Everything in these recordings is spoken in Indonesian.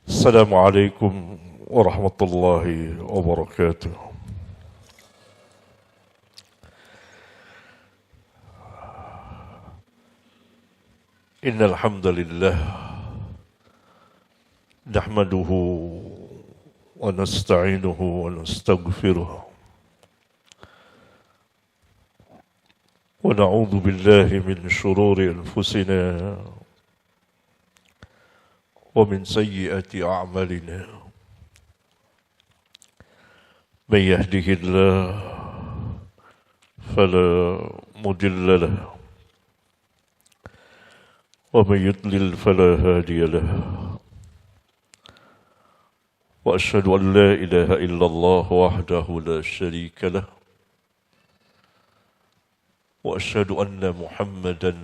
السلام عليكم ورحمة الله وبركاته. إن الحمد لله نحمده ونستعينه ونستغفره ونعوذ بالله من شرور أنفسنا ومن سيئات أعمالنا. من يهده الله فلا مضل له ومن يضلل فلا هادي له. وأشهد أن لا إله إلا الله وحده لا شريك له وأشهد أن محمدا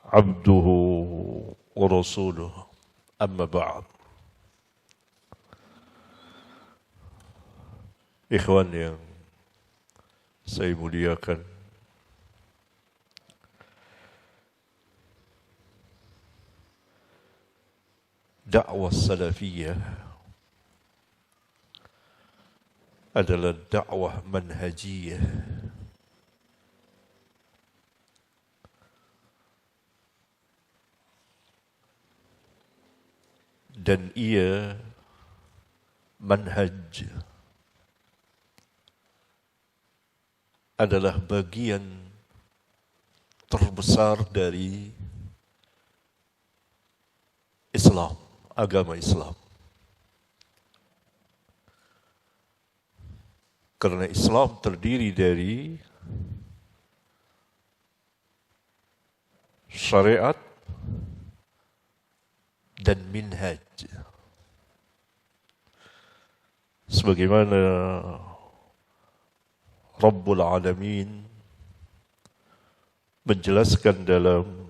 عبده ورسوله. أما بعد. Ikhwan yang saya muliakan, dakwah salafiyah adalah dakwah manhajiyah. Dan ia manhaj adalah bagian terbesar dari Islam, agama Islam. Karena Islam terdiri dari syariat dan minhaj. Sebagaimana Rabbul Alamin menjelaskan dalam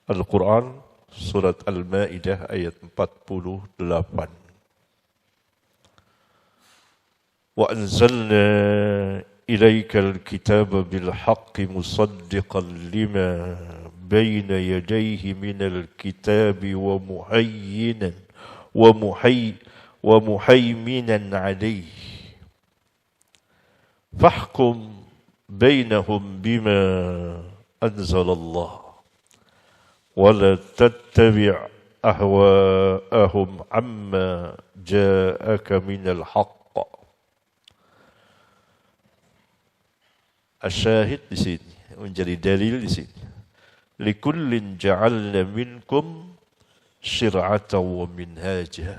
Al-Quran surat Al-Ma'idah ayat 48. Wa anzalna ilaikal kitaba bil haqqi musaddiqan lima بين يديه من الكتاب ومهيمنا عليه فاحكم بينهم بما أنزل الله ولا تتبع أهواءهم عما جاءك من الحق. الشاهد di sini menjadi dalil di sini. لِكُلٍّ جَعَلْنَا مِنْكُمْ شِرْعَةً وَمِنْهَاجًا.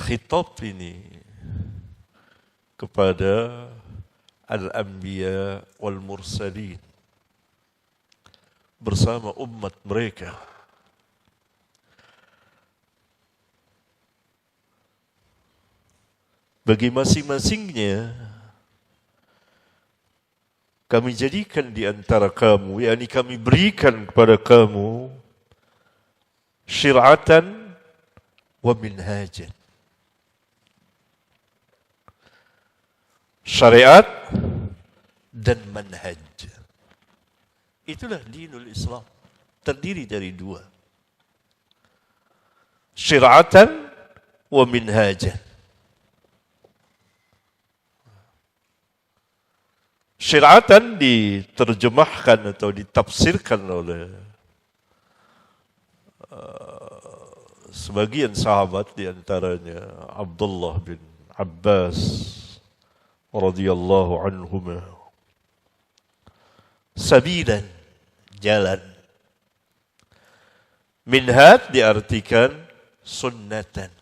Khitab ini kepada al-anbiya wal mursalin bersama umat mereka. Bagi masing-masingnya kami jadikan di antara kamu, yakni kami berikan kepada kamu syir'atan wa minhajan. Syariat dan manhaj. Itulah dinul Islam. Terdiri dari dua. Syir'atan wa minhajan. Syir'atan diterjemahkan atau ditafsirkan oleh sebagian sahabat, di antaranya Abdullah bin Abbas radhiyallahu anhuma. Sabilan, jalan. Minhaj diartikan sunnatan.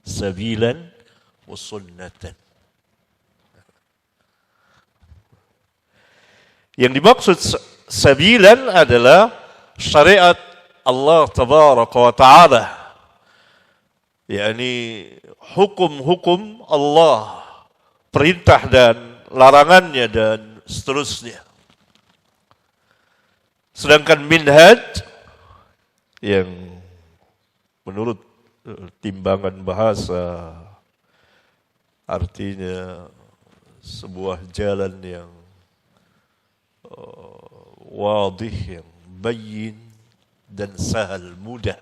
Sabilan wa sunnatan. Yang dimaksud sabilan adalah syariat Allah tabaraka wa ta'ala, yakni hukum-hukum Allah, perintah dan larangannya dan seterusnya. Sedangkan minhaj yang menurut timbangan bahasa artinya sebuah jalan yang wadih, yang bayyin dan sahal, mudah.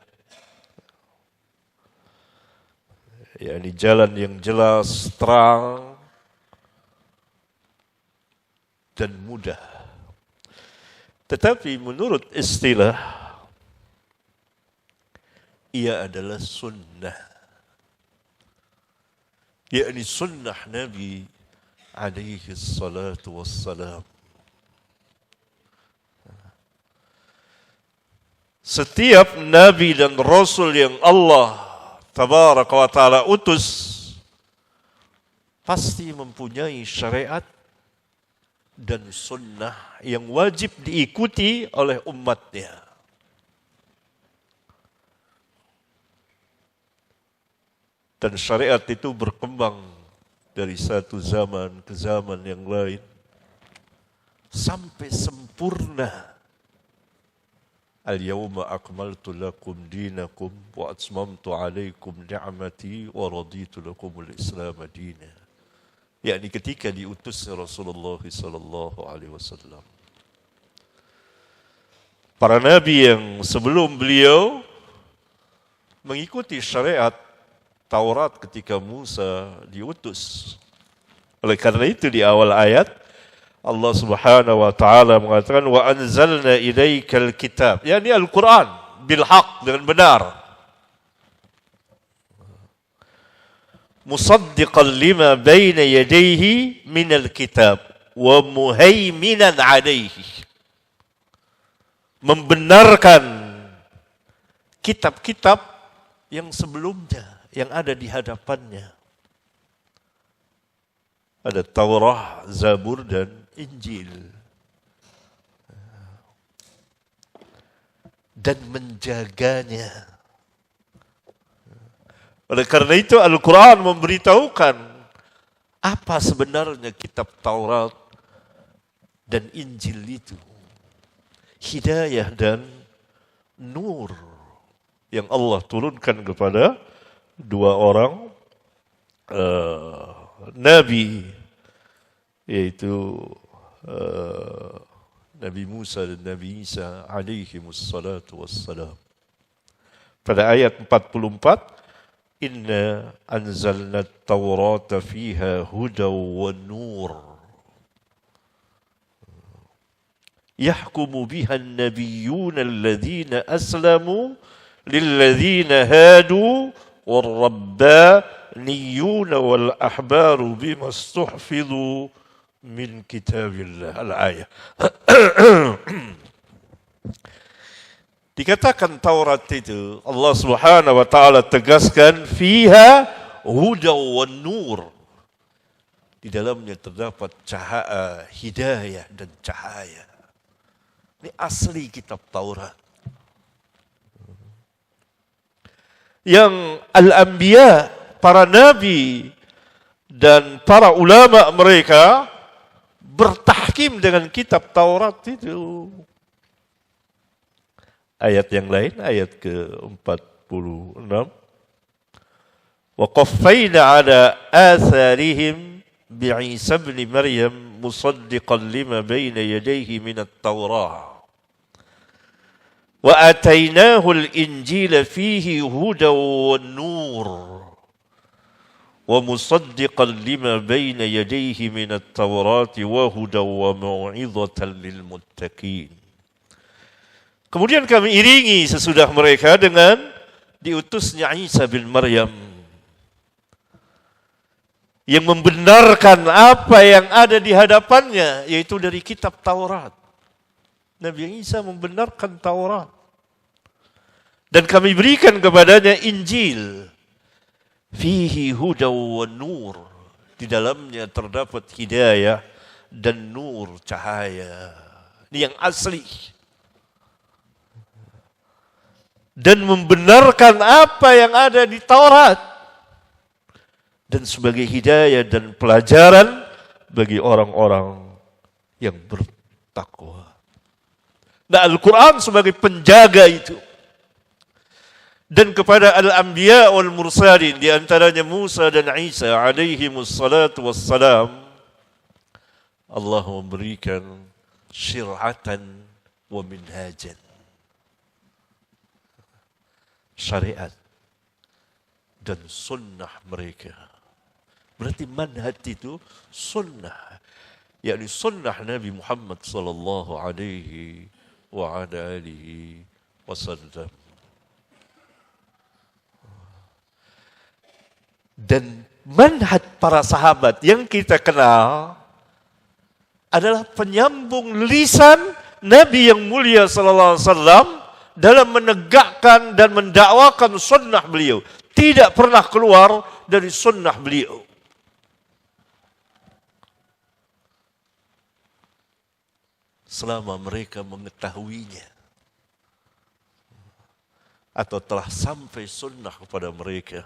yakni jalan yang jelas, terang dan mudah. Tetapi menurut istilah, ia adalah sunnah, yakni sunnah Nabi alaihi salatu wassalam. Setiap Nabi dan Rasul yang Allah Tabaraka wa Ta'ala utus pasti mempunyai syariat dan sunnah yang wajib diikuti oleh umatnya. Dan syariat itu berkembang dari satu zaman ke zaman yang lain sampai sempurna. Al-yawma akmaltu lakum dinakum wa atmamtu alaikum ni'mati wa raditu lakumul Islam dina. Yakni ketika diutus Rasulullah sallallahu alaihi wasallam. Para nabi yang sebelum beliau mengikuti syariat Taurat ketika Musa diutus. Oleh karena itu di awal ayat Allah Subhanahu wa taala mengatakan wa anzalna ilaikal kitab, yakni Al-Qur'an bil haq, dengan benar. Musaddiqan lima baina yadayhi minal kitab wa muhaiminan alaihi. Membenarkan kitab-kitab yang sebelumnya yang ada di hadapannya. Ada Taurah, Zabur dan Injil. Dan menjaganya. Oleh karena itu Al-Quran memberitahukan apa sebenarnya kitab Taurat dan Injil itu. Hidayah dan nur yang Allah turunkan kepada dua orang Nabi, yaitu Nabi Musa dan Nabi Isa alaihimus salatu wassalam. Pada ayat 44, Inna anzalna at-taurata fiha hudaw wa nur yahkumu biha an-nabiyyuna alladhina aslamu lilladhina hadu والربانيون والأحبار بما استحفظوا من كتاب الله. Al-ayah. Dikatakan Taurat itu Allah Subhanahu wa taala tegaskan fiha hudaw wan nur. Di dalamnya terdapat cahaya, hidayah dan cahaya. Ini asli kitab Taurat. Yang al-anbiya, para nabi dan para ulama mereka bertahkim dengan kitab Taurat itu. Ayat yang lain, ayat ke-46. Wa qaffayna ala atharihim bi'Isa ibn Maryam musaddiqan lima bayna yadayhi min at-Taurah. وَآتَيْنَاهُ الْإِنْجِيلَ فِيهِ هُدًى وَنُورٌ وَمُصَدِّقًا لِمَا بَيْنَ يَدَيْهِ مِنَ التَّوْرَاةِ وَهُدًى وَمَوْعِظَةً لِلْمُتَّقِينَ. Kemudian kami iringi sesudah mereka dengan diutusnya Isa bin Maryam yang membenarkan apa yang ada di hadapannya, yaitu dari kitab Taurat. Nabi Isa membenarkan Taurat. Dan kami berikan kepadanya Injil. Fihi hudaw wa nur. Di dalamnya terdapat hidayah dan nur, cahaya. Ini yang asli. Dan membenarkan apa yang ada di Taurat. Dan sebagai hidayah dan pelajaran bagi orang-orang yang bertakwa. Nah, Al-Quran sebagai penjaga itu. Dan kepada al-anbiya wal mursalin, di antaranya Musa dan Isa alaihimus salatu wassalam, Allah memberikan syir'atan wa minhajan. Syariat dan sunnah mereka. Berarti manhaj itu sunnah, yakni sunnah Nabi Muhammad sallallahu alaihi wa ala alihi wasallam. Dan manhaj para sahabat yang kita kenal adalah penyambung lisan Nabi yang mulia sallallahu alaihi wasallam dalam menegakkan dan mendakwakan sunnah beliau. Tidak pernah keluar dari sunnah beliau. Selama mereka mengetahuinya atau telah sampai sunnah kepada mereka.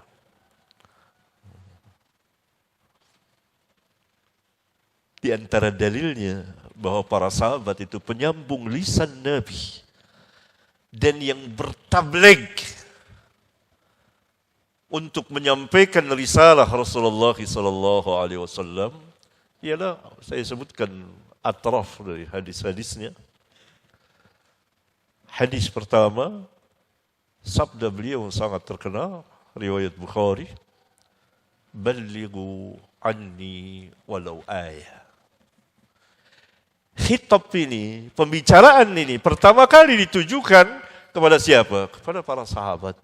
Di antara dalilnya bahwa para sahabat itu penyambung lisan Nabi dan yang bertabligh untuk menyampaikan risalah Rasulullah sallallahu alaihi wasallam ialah saya sebutkan atraf dari hadis-hadisnya. Hadis pertama, sabda beliau sangat terkenal, riwayat Bukhari, "Ballighu anni walau ayah." Khitab ini, pembicaraan ini pertama kali ditujukan kepada siapa? Kepada para sahabat.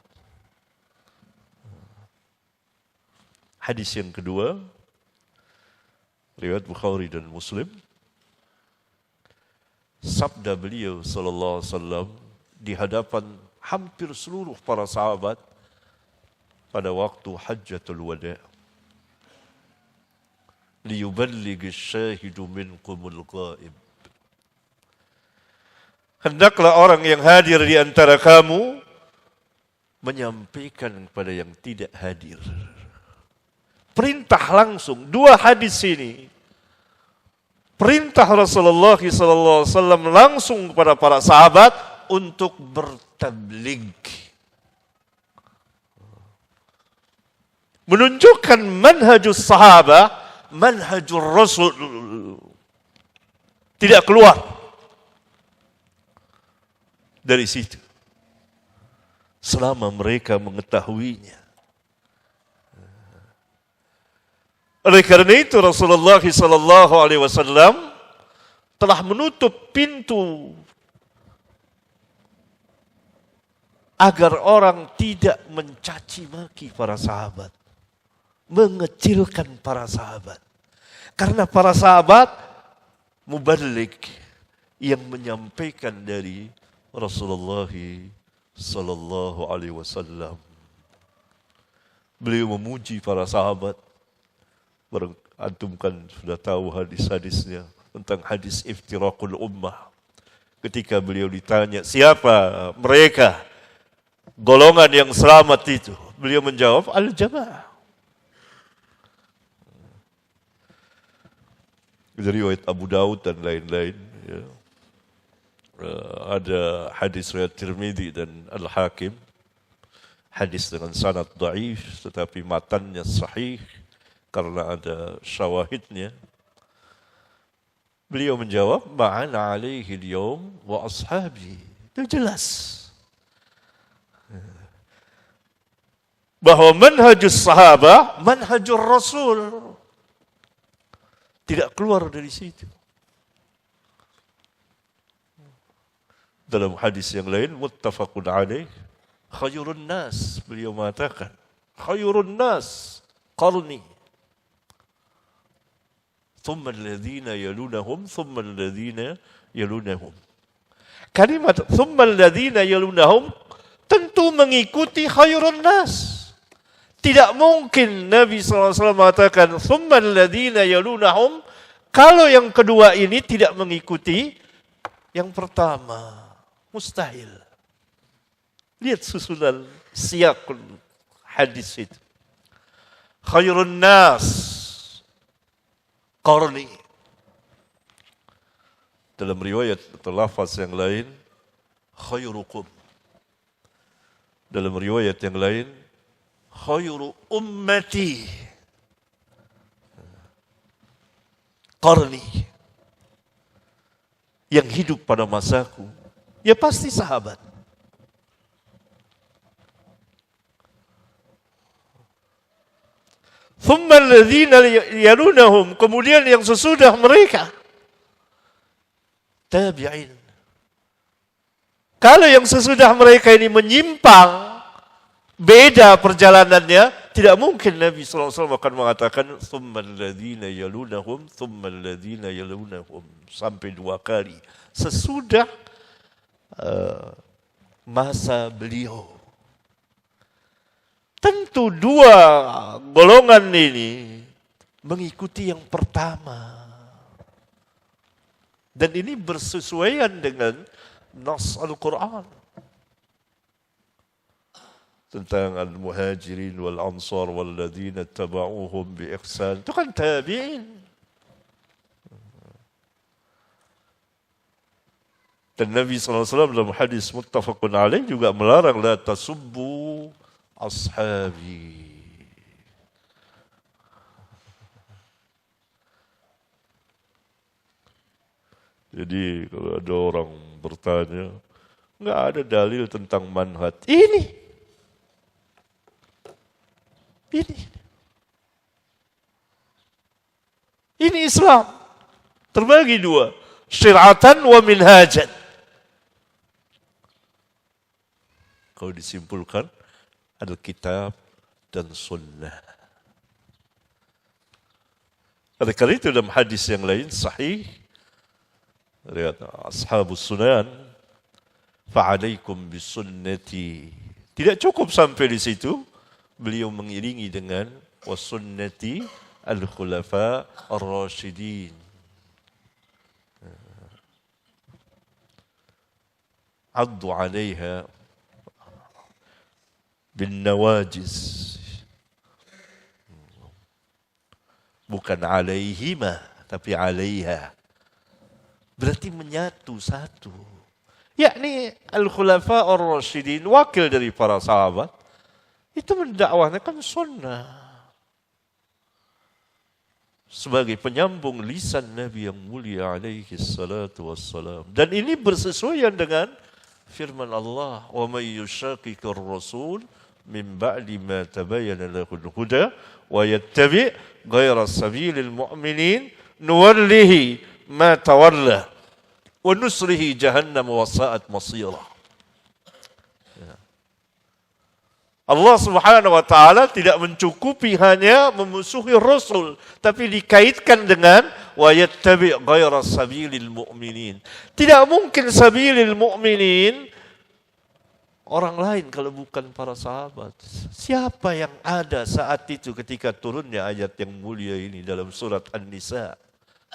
Hadis yang kedua, riwayat Bukhari dan Muslim, sabda beliau sallallahu alaihi wasallam di hadapan hampir seluruh para sahabat pada waktu Hajjatul Wada. Liyuballigh asy-syahidu minkumul ghaib. Hendaklah orang yang hadir di antara kamu menyampaikan kepada yang tidak hadir. Perintah langsung, dua hadis ini. Perintah Rasulullah SAW langsung kepada para sahabat untuk bertabligh. Menunjukkan manhajus sahabat, manhajur Rasul. Tidak keluar dari situ. Selama mereka mengetahuinya. Oleh karena itu Rasulullah SAW telah menutup pintu agar orang tidak mencaci maki para sahabat, mengecilkan para sahabat. Karena para sahabat muballigh yang menyampaikan dari Rasulullah sallallahu alaihi wasallam. Beliau memuji para sahabat. Antum kan sudah tahu hadis-hadisnya tentang hadis iftiraqul ummah. Ketika beliau ditanya, siapa mereka golongan yang selamat itu? Beliau menjawab, al-jamaah. Dari riwayat Abu Daud dan lain-lain. Ya. Ada hadis riwayat Tirmidzi dan Al-Hakim. Hadis dengan sanad dhaif tetapi matannya sahih karena ada syawahidnya. Beliau menjawab, ma'ana alaihi al-yawm wa ashabi. Itu jelas. Bahwa manhajus sahabah, manhajur Rasul. Tidak keluar dari situ. Dalam hadis yang lain, muttafaqun alaih, khairun nas, beliau mengatakan, khairun nas, qarni. Thumma alladhina yalunahum, thumma alladhina yalunahum. Kalimat thumma alladhina yalunahum tentu mengikuti khairun nas. Tidak mungkin Nabi SAW mengatakan thumma alladhina yalunahum kalau yang kedua ini tidak mengikuti yang pertama. Mustahil. Lihat susunan siyaqul hadis itu. Khairun nas qarni. Dalam riwayat atau lafaz yang lain, khairukum. Dalam riwayat yang lain, khairu ummati qarni. Yang hidup pada masaku Ya pasti sahabat. Thumma alladhina yalunahum, kemudian yang sesudah mereka, tabi'in. Kalau yang sesudah mereka ini menyimpang, beda perjalanannya, tidak mungkin Nabi SAW akan mengatakan thumma alladhina yalunahum, thumma alladhina yalunahum sampai 2 kali sesudah masa beliau. Tentu 2 golongan ini mengikuti yang pertama. Dan ini bersesuaian dengan nas Al-Quran. Tentang al-muhajirin wal-ansar wal-ladhina taba'uhum bi-ihsan. Itu kan tabi'in. Dan Nabi SAW dalam hadis muttafaqun alaih juga melarang la tasubbu ashabi. Jadi kalau ada orang bertanya, enggak ada dalil tentang manhaj. Ini Islam. Terbagi 2. Syir'atan wa minhajan. Kalau disimpulkan, Alkitab dan Sunnah. Oleh karena itu dalam hadis yang lain sahih, lihat ashabus sunan, fa'alaikum bisunnati. Tidak cukup sampai di situ, beliau mengiringi dengan wasunnati al-khulafa ar-rasyidin. Addu 'alaiha bin nawajiz. Bukan alaihima, tapi alaiha. Berarti menyatu satu. Yakni al-khulafa ar-rasyidin, wakil dari para sahabat, itu mendakwahkan sunnah. Sebagai penyambung lisan Nabi yang mulia alaihi salatu wassalam. Dan ini bersesuaian dengan firman Allah, wa may yushaqiqir rasul min ba'di ma tabayyana lahul huda wa yattabi' ghayra sabilil mu'minin nuwallihi ma tawalla wa nusrihi jahannam wa sa'at masira. Allah Subhanahu wa taala tidak mencukupi hanya memusuhi Rasul, tapi dikaitkan dengan wa yattabi' ghayra sabilil mu'minin. Tidak mungkin sabilil mu'minin orang lain kalau bukan para sahabat. Siapa yang ada saat itu ketika turunnya ayat yang mulia ini dalam surat An-Nisa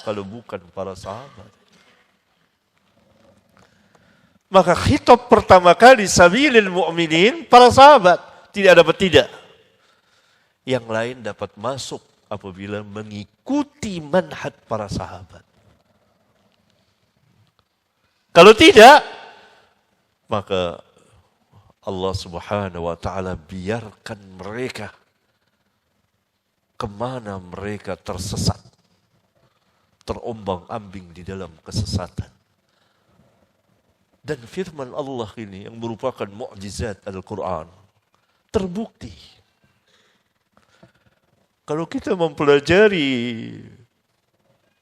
kalau bukan para sahabat? Maka khitab pertama kali sabilil mu'minin para sahabat. Tidak dapat tidak. Yang lain dapat masuk apabila mengikuti manhaj para sahabat. Kalau tidak, maka Allah Subhanahu wa taala biarkan mereka kemana mereka tersesat, terombang-ambing di dalam kesesatan. Dan firman Allah ini yang merupakan mukjizat Al-Quran terbukti. Kalau kita mempelajari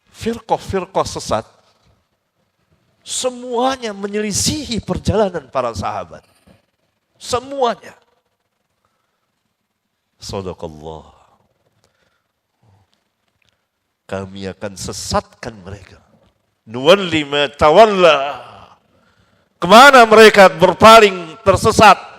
firqah-firqah sesat, semuanya menyelisihi perjalanan para sahabat. Semuanya. Shadaqallah. Kami akan sesatkan mereka. Nuwalli ma tawalla. Kemana mereka berpaling tersesat?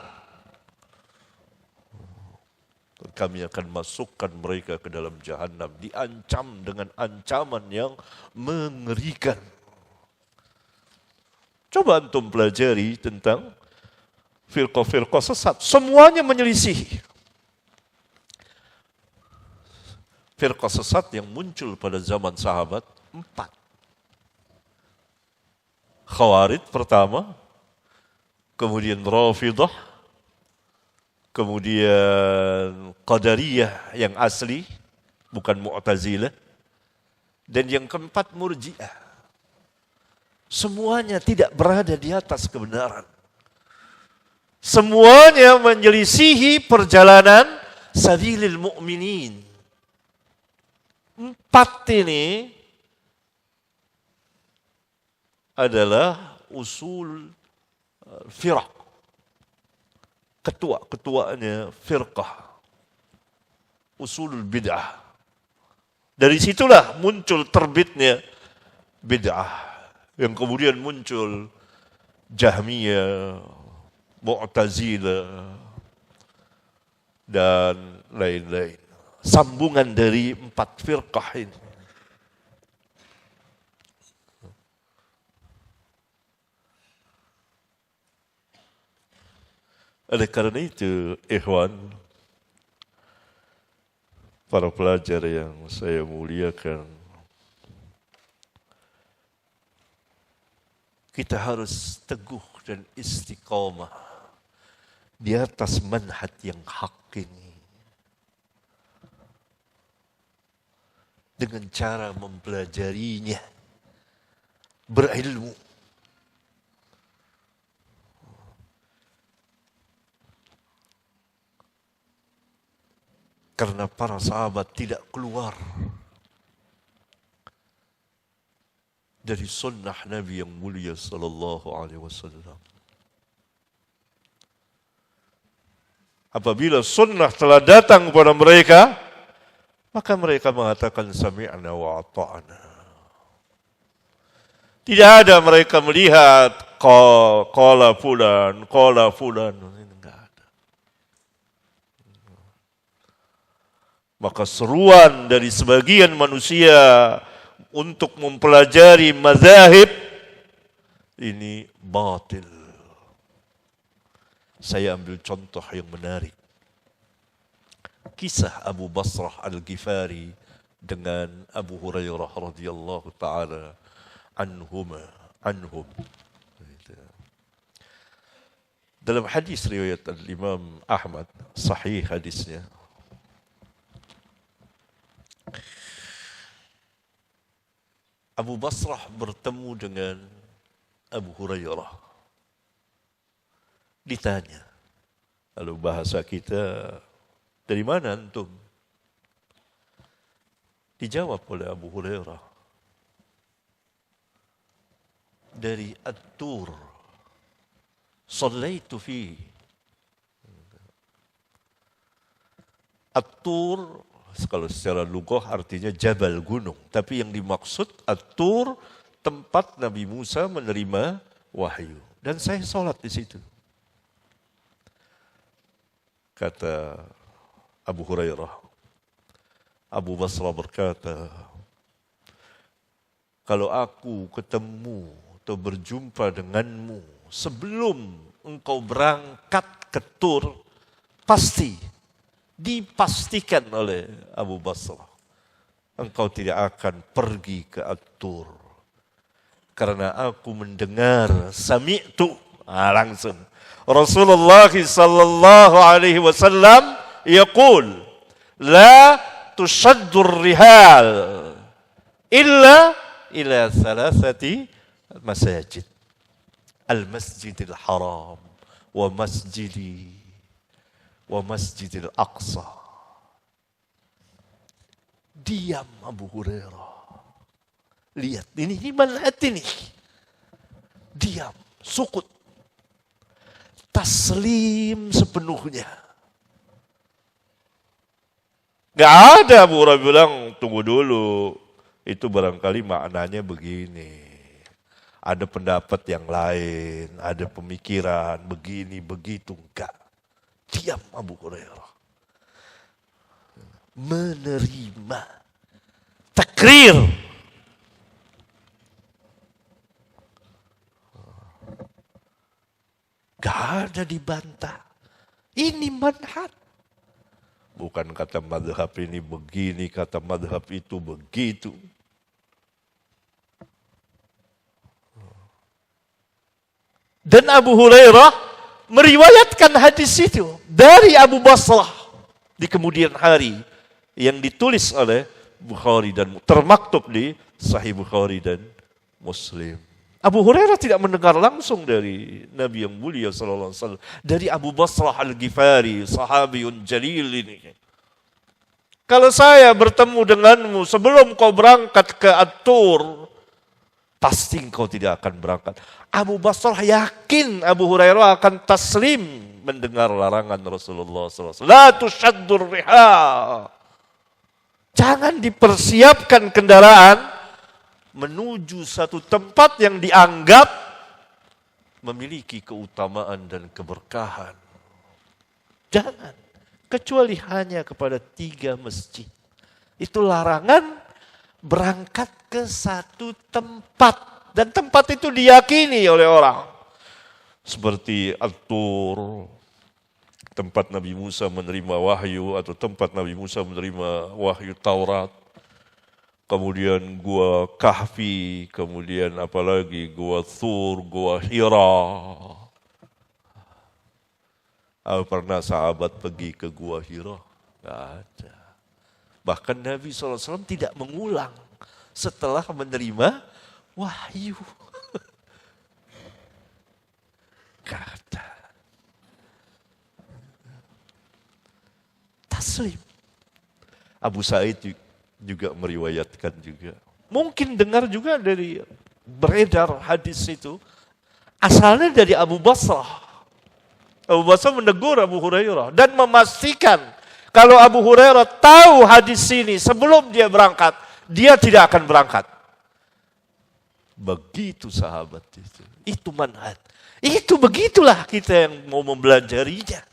Kami akan masukkan mereka ke dalam jahanam, diancam dengan ancaman yang mengerikan. Coba antum pelajari tentang firqah-firqah sesat, semuanya menyelisihi. Firqah sesat yang muncul pada zaman sahabat 4. Khawarij pertama, kemudian Rafidah, kemudian Qadariyah yang asli, bukan Mu'tazilah, dan yang keempat Murji'ah. Semuanya tidak berada di atas kebenaran. Semuanya menyelisihi perjalanan sabilil mu'minin. 4 ini adalah usul firaq. Ketua-ketuanya firqah. Usulul bid'ah. Dari situlah muncul terbitnya bid'ah. Yang kemudian muncul Jahmiyah, Mu'tazilah, dan lain-lain. Sambungan dari 4 firqah ini. Oleh karena itu, ikhwan, para pelajar yang saya muliakan, kita harus teguh dan istiqamah di atas manhaj yang hak ini. Dengan cara mempelajarinya, berilmu. Karena para sahabat tidak keluar dari sunnah Nabi yang mulia sallallahu alaihi wasallam. Apabila sunnah telah datang kepada mereka, maka mereka mengatakan sami'na wa ata'na. Tidak ada mereka melihat qala fulan. Enggak ada. Maka seruan dari sebagian manusia untuk mempelajari mazahib ini batil. Saya ambil contoh yang menarik. Kisah Abu Basrah Al-Ghifari dengan Abu Hurairah radhiyallahu taala anhum. Dalam hadis riwayat Al-Imam Ahmad, sahih hadisnya. Abu Basrah bertemu dengan Abu Hurairah. Ditanya, lalu bahasa kita, dari mana antum? Dijawab oleh Abu Hurairah, dari At-Tur, sallaitu fi. At-Tur, kalau secara lughah artinya jabal, gunung. Tapi yang dimaksud At-Tur, tempat Nabi Musa menerima wahyu. Dan saya sholat di situ. Kata Abu Hurairah. Abu Basrah berkata, kalau aku ketemu atau berjumpa denganmu sebelum engkau berangkat ke Tur, pasti dipastikan oleh Abu Basrah, engkau tidak akan pergi ke At-Tur. Karena aku mendengar, sami'tu, langsung. Rasulullah sallallahu alaihi wasallam yaqul, la tushaddur rihal illa ila thalathati masajid. Al-Masjidil Haram wa Masjidil Aqsa. Diam Abu Hurairah. Lihat, ini manhaj ini. Diam, sukut. Taslim sepenuhnya. Gak ada Abu Hurairah bilang, tunggu dulu. Itu barangkali maknanya begini. Ada pendapat yang lain, ada pemikiran begini, begitu. Enggak. Diam Abu Hurairah. Menerima. Takrir. Gak ada dibantah. Ini manhaj. Bukan kata madhab ini begini, kata madhab itu begitu. Dan Abu Hurairah meriwayatkan hadis itu dari Abu Basrah di kemudian hari yang ditulis oleh Bukhari dan termaktub di Sahih Bukhari dan Muslim. Abu Hurairah tidak mendengar langsung dari Nabi yang mulia sallallahu alaihi wasallam, dari Abu Basrah Al-Ghifari, sahabiyun jalil ini. Kalau saya bertemu denganmu sebelum kau berangkat ke At-Tur, pasti kau tidak akan berangkat. Abu Basrah yakin Abu Hurairah akan taslim mendengar larangan Rasulullah SAW. La tushaddur riha. Jangan dipersiapkan kendaraan menuju satu tempat yang dianggap memiliki keutamaan dan keberkahan. Jangan. Kecuali hanya kepada 3 masjid. Itu larangan berangkat ke satu tempat. Dan tempat itu diyakini oleh orang. Seperti At-Tur, tempat Nabi Musa menerima wahyu, atau tempat Nabi Musa menerima wahyu Taurat. Kemudian Gua Kahfi, kemudian apalagi Gua Thur, Gua Hira. Pernah sahabat pergi ke Gua Hira? Tidak ada. Bahkan Nabi SAW tidak mengulang setelah menerima wahyu. Kata taslim. Abu Sa'id juga meriwayatkan juga. Mungkin dengar juga dari beredar hadis itu. Asalnya dari Abu Basrah. Abu Basrah menegur Abu Hurairah dan memastikan kalau Abu Hurairah tahu hadis ini sebelum dia berangkat, dia tidak akan berangkat. Begitu sahabat itu. Itu manhaj. Itu begitulah kita yang mau mempelajarinya.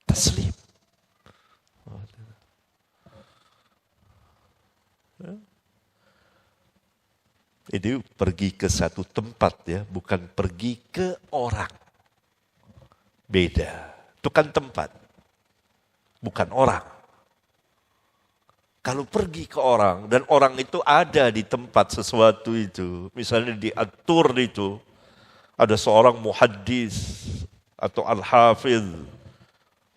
Taslim. Itu pergi ke satu tempat ya, bukan pergi ke orang. Beda. Itu kan tempat, bukan orang. Kalau pergi ke orang dan orang itu ada di tempat sesuatu itu, misalnya di At-Tur itu, ada seorang muhaddis atau al-hafidh,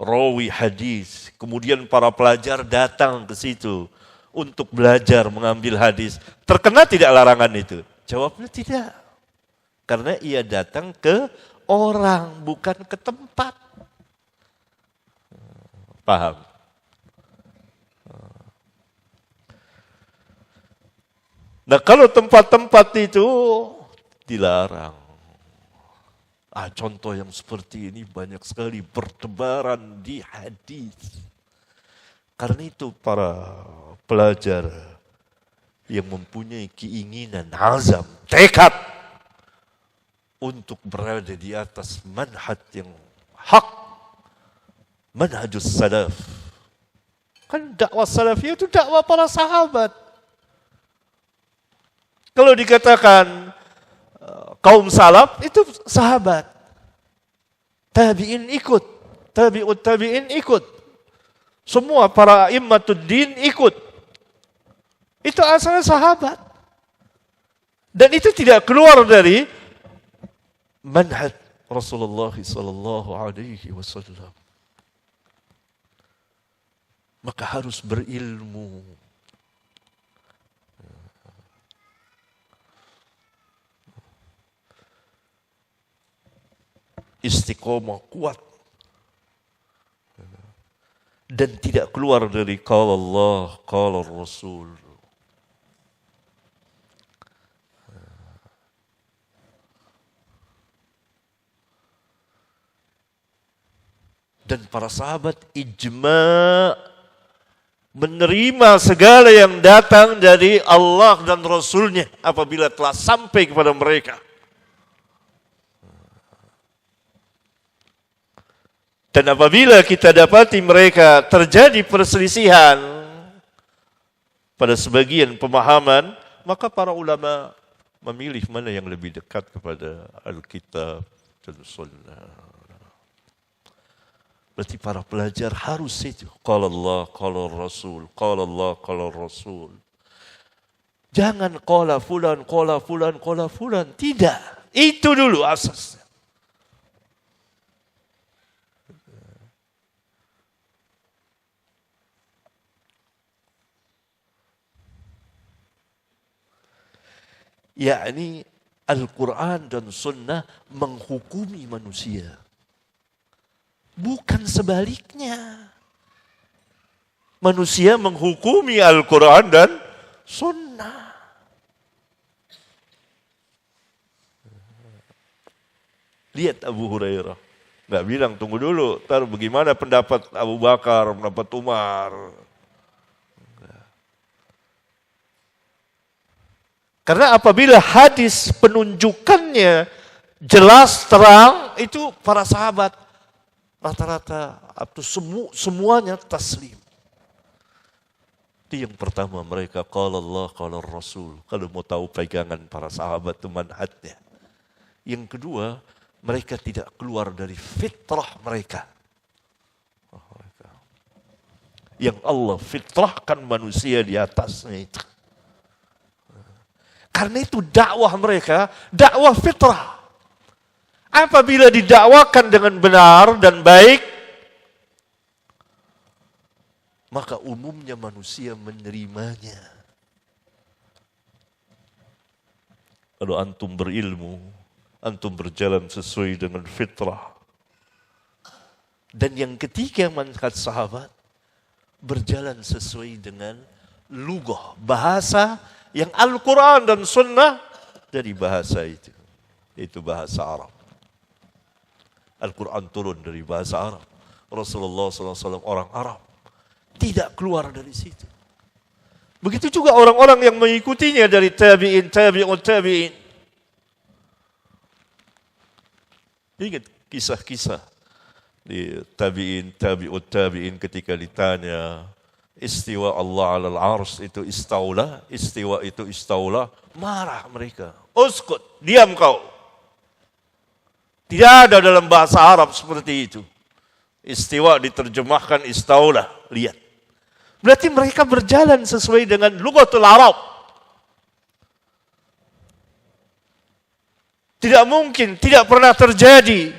rawi hadis, kemudian para pelajar datang ke situ untuk belajar mengambil hadis. Terkena tidak larangan itu? Jawabnya tidak. Karena ia datang ke orang, bukan ke tempat. Paham? Nah kalau tempat-tempat itu dilarang. Contoh yang seperti ini banyak sekali bertebaran di hadis. Karena itu para pelajar yang mempunyai keinginan, azam, tekad untuk berada di atas manhaj yang hak, manhajus salaf. Kan dakwah salafiyah itu dakwah para sahabat. Kalau dikatakan kaum salaf itu sahabat. Tabi'in ikut, tabi'ut tabi'in ikut. Semua para immatuddin ikut. Itu asalnya sahabat. Dan itu tidak keluar dari manhaj Rasulullah sallallahu alaihi wasallam. Maka harus berilmu. Istiqomah kuat. Dan tidak keluar dari qala Allah, qala Rasul. Dan para sahabat ijma' menerima segala yang datang dari Allah dan Rasulnya apabila telah sampai kepada mereka. Dan apabila kita dapati mereka terjadi perselisihan pada sebagian pemahaman, maka para ulama memilih mana yang lebih dekat kepada Alkitab dan Sunnah. Berarti para pelajar harus itu. Qala Allah, qala Rasul, qala Allah, qala Rasul. Jangan qala fulan, qala fulan, qala fulan. Tidak. Itu dulu asasnya. yakni Al-Quran dan Sunnah menghukumi manusia. Bukan sebaliknya. Manusia menghukumi Al-Quran dan Sunnah. Lihat Abu Hurairah. Nggak bilang tunggu dulu, ntar bagaimana pendapat Abu Bakar, pendapat Umar. Karena apabila hadis penunjukannya jelas terang, itu para sahabat rata-rata atau semuanya taslim. Itu yang pertama mereka qala Allah qala Rasul. Kalau mau tahu pegangan para sahabat itu manhajnya. Yang kedua, mereka tidak keluar dari fitrah mereka. Yang Allah fitrahkan manusia di atasnya itu. Karena itu dakwah mereka, dakwah fitrah. Apabila didakwakan dengan benar dan baik, maka umumnya manusia menerimanya. Kalau antum berilmu, antum berjalan sesuai dengan fitrah. Dan yang ketiga manhaj sahabat, berjalan sesuai dengan lugah, bahasa yang Al-Quran dan Sunnah dari bahasa itu. Itu bahasa Arab. Al-Quran turun dari bahasa Arab. Rasulullah SAW orang Arab. Tidak keluar dari situ. Begitu juga orang-orang yang mengikutinya dari tabi'in, tabi'ut tabi'in. Ingat kisah-kisah di tabi'in, tabi'ut tabi'in ketika ditanya istiwa Allah alal ars itu istaula, istiwa itu istaula, marah mereka. Uskut, diam kau. Tidak ada dalam bahasa Arab seperti itu. Istiwa diterjemahkan istaula, lihat. Berarti mereka berjalan sesuai dengan lughatul Arab. Tidak mungkin, tidak pernah terjadi.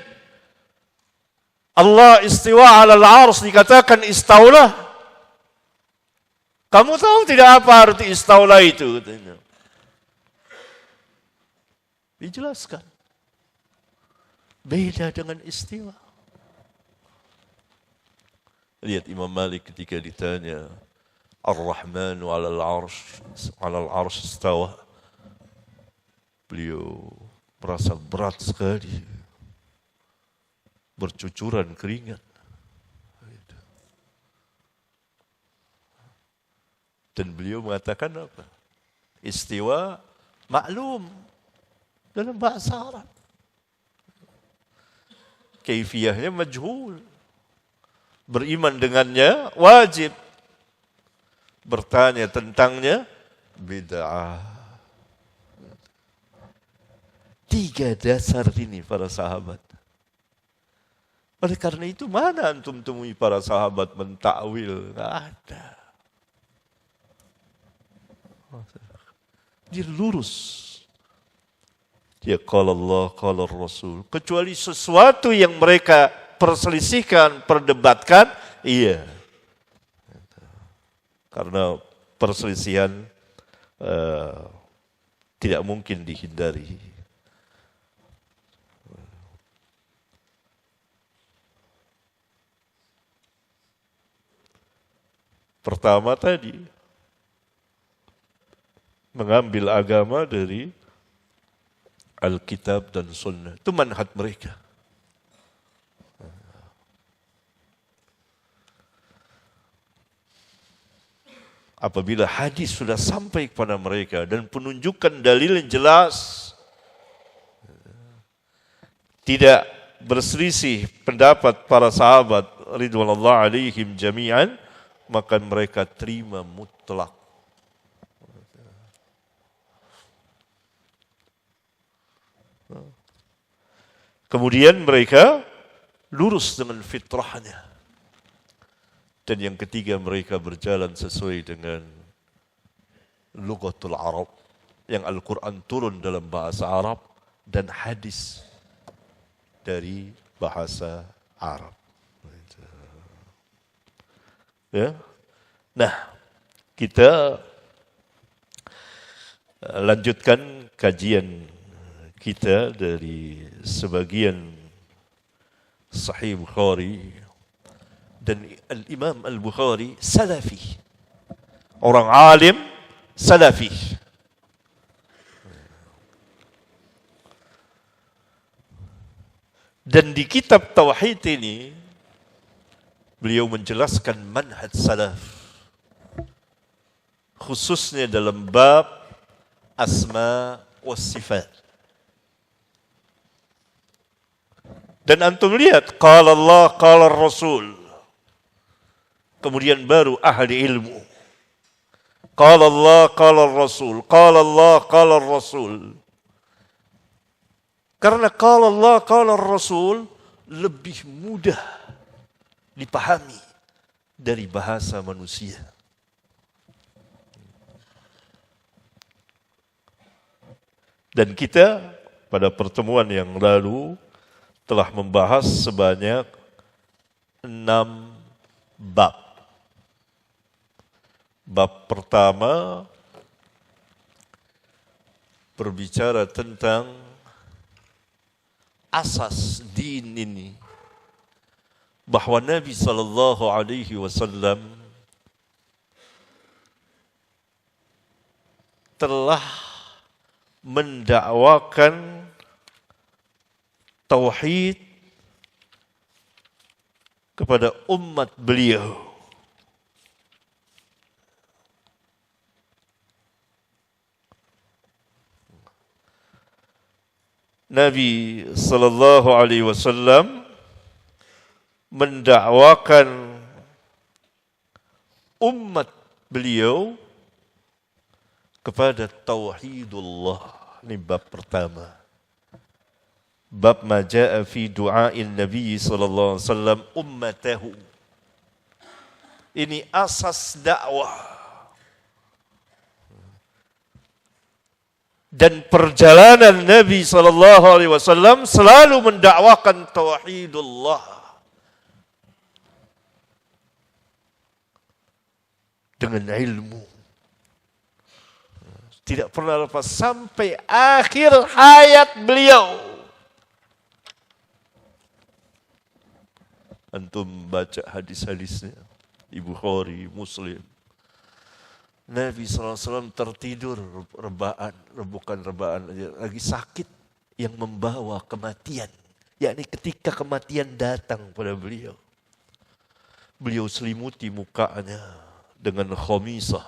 Allah istiwa alal ars dikatakan istaula. Kamu tahu tidak apa arti istaula itu? Katanya. Dijelaskan. Beda dengan istiwa. Lihat Imam Malik ketika ditanya, Ar-Rahmanu alal arsh istawa. Beliau merasa berat sekali. Bercucuran keringat. Dan beliau mengatakan apa? Istiwa maklum dalam bahasa Arab. Kaifiyahnya majhul. Beriman dengannya wajib. Bertanya tentangnya bid'ah. 3 dasar ini para sahabat. Oleh karena itu mana antum temui para sahabat mentakwil? Nggak ada. Dia lurus. Dia qala Allah, qala Rasul. Kecuali sesuatu yang mereka perselisihkan, perdebatkan, iya. Karena perselisihan tidak mungkin dihindari. Pertama tadi, mengambil agama dari Alkitab dan Sunnah. Itu manhaj mereka. Apabila hadis sudah sampai kepada mereka dan penunjukan dalil yang jelas, tidak berselisih pendapat para sahabat ridwanullah alaihim jami'an, maka mereka terima mutlak. Kemudian mereka lurus dengan fitrahnya. Dan yang ketiga mereka berjalan sesuai dengan lughatul Arab. Yang Al-Quran turun dalam bahasa Arab dan hadis dari bahasa Arab. Ya. Nah, kita lanjutkan kajian kita dari sebagian Sahih Bukhari. Dan Al-Imam Al-Bukhari salafi, orang alim salafi. Dan di kitab Tauhid ini beliau menjelaskan manhaj salaf, khususnya dalam bab asma wa sifat. Dan antum lihat, qala Allah, qala Rasul. Kemudian baru ahli ilmu. Qala Allah, qala Rasul. Qala Allah, qala Rasul. Karena qala Allah, qala Rasul lebih mudah dipahami dari bahasa manusia. Dan kita pada pertemuan yang lalu telah membahas sebanyak 6 bab. Bab pertama berbicara tentang asas din ini, bahwa Nabi SAW telah mendakwakan tauhid kepada umat beliau. Nabi sallallahu alaihi wasallam mendakwakan umat beliau kepada tauhidullah. Ini bab pertama. Bab ma jaa fi du'ain Nabi sallallahu alaihi wasallam ummatahu. Ini asas dakwah. Dan perjalanan Nabi sallallahu alaihi wasallam selalu mendakwakan tauhidullah. Dengan ilmu. Tidak pernah lepas sampai akhir hayat beliau. Antum baca hadis-hadisnya di Bukhari, Muslim. Nabi SAW tertidur bukan rebaan, lagi sakit yang membawa kematian. Yakni ketika kematian datang pada beliau. Beliau selimuti mukanya dengan khamisah.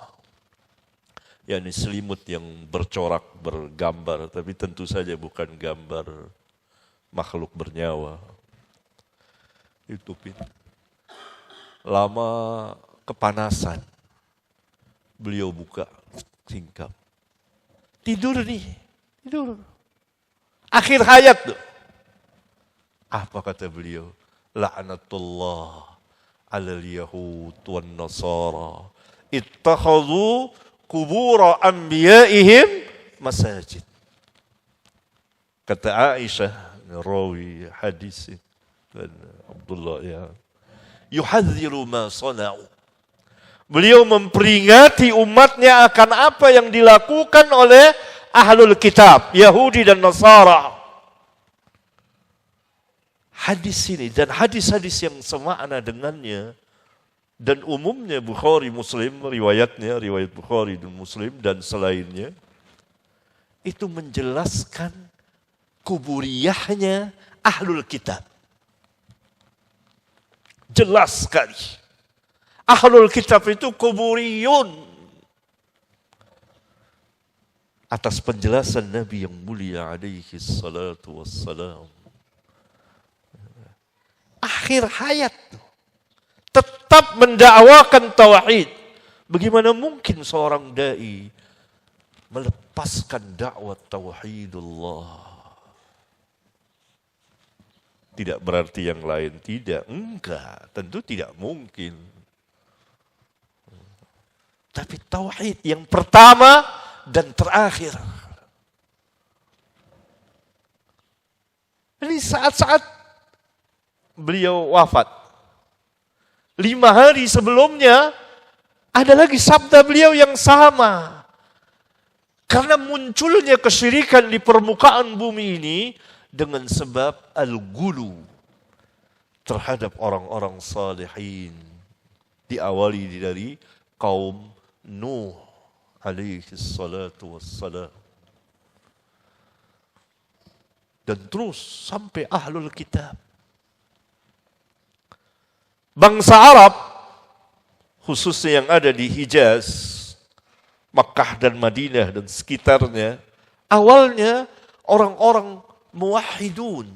Yakni selimut yang bercorak, bergambar. Tapi tentu saja bukan gambar makhluk bernyawa. Itu lama kepanasan. Beliau buka singkap. Tidur nih. Tidur. Akhir hayat tuh. Apa kata beliau? La'natullah alal yahud wan nasara. Ittakhadhu kubura anbiya'ihim masajid. Kata Aisyah, rawi hadis dan Abdullah ya. Yuhadziru ma sana'u. Beliau memperingati umatnya akan apa yang dilakukan oleh ahlul kitab, Yahudi dan Nasara. Hadis ini dan hadis-hadis yang semakna dengannya, dan umumnya Bukhari, Muslim, riwayat Bukhari dan Muslim dan selainnya, itu menjelaskan kuburiyahnya ahlul kitab. Jelas sekali. Ahlul kitab itu kuburiyun. Atas penjelasan Nabi yang mulia alaihi salatu wassalam. Akhir hayat tetap mendakwakan tauhid. Bagaimana mungkin seorang dai melepaskan dakwah tauhidullah? Tidak berarti yang lain tidak. Enggak, tentu tidak mungkin. Tapi tauhid yang pertama dan terakhir. Ini saat-saat beliau wafat. 5 hari sebelumnya ada lagi sabda beliau yang sama. Karena munculnya kesyirikan di permukaan bumi ini dengan sebab al-gulu terhadap orang-orang salihin. Diawali dari kaum Nuh alaihi salatu wassalam. Dan terus sampai ahlul kitab. Bangsa Arab, khususnya yang ada di Hijaz, Makkah dan Madinah dan sekitarnya, awalnya orang-orang muwahhidun.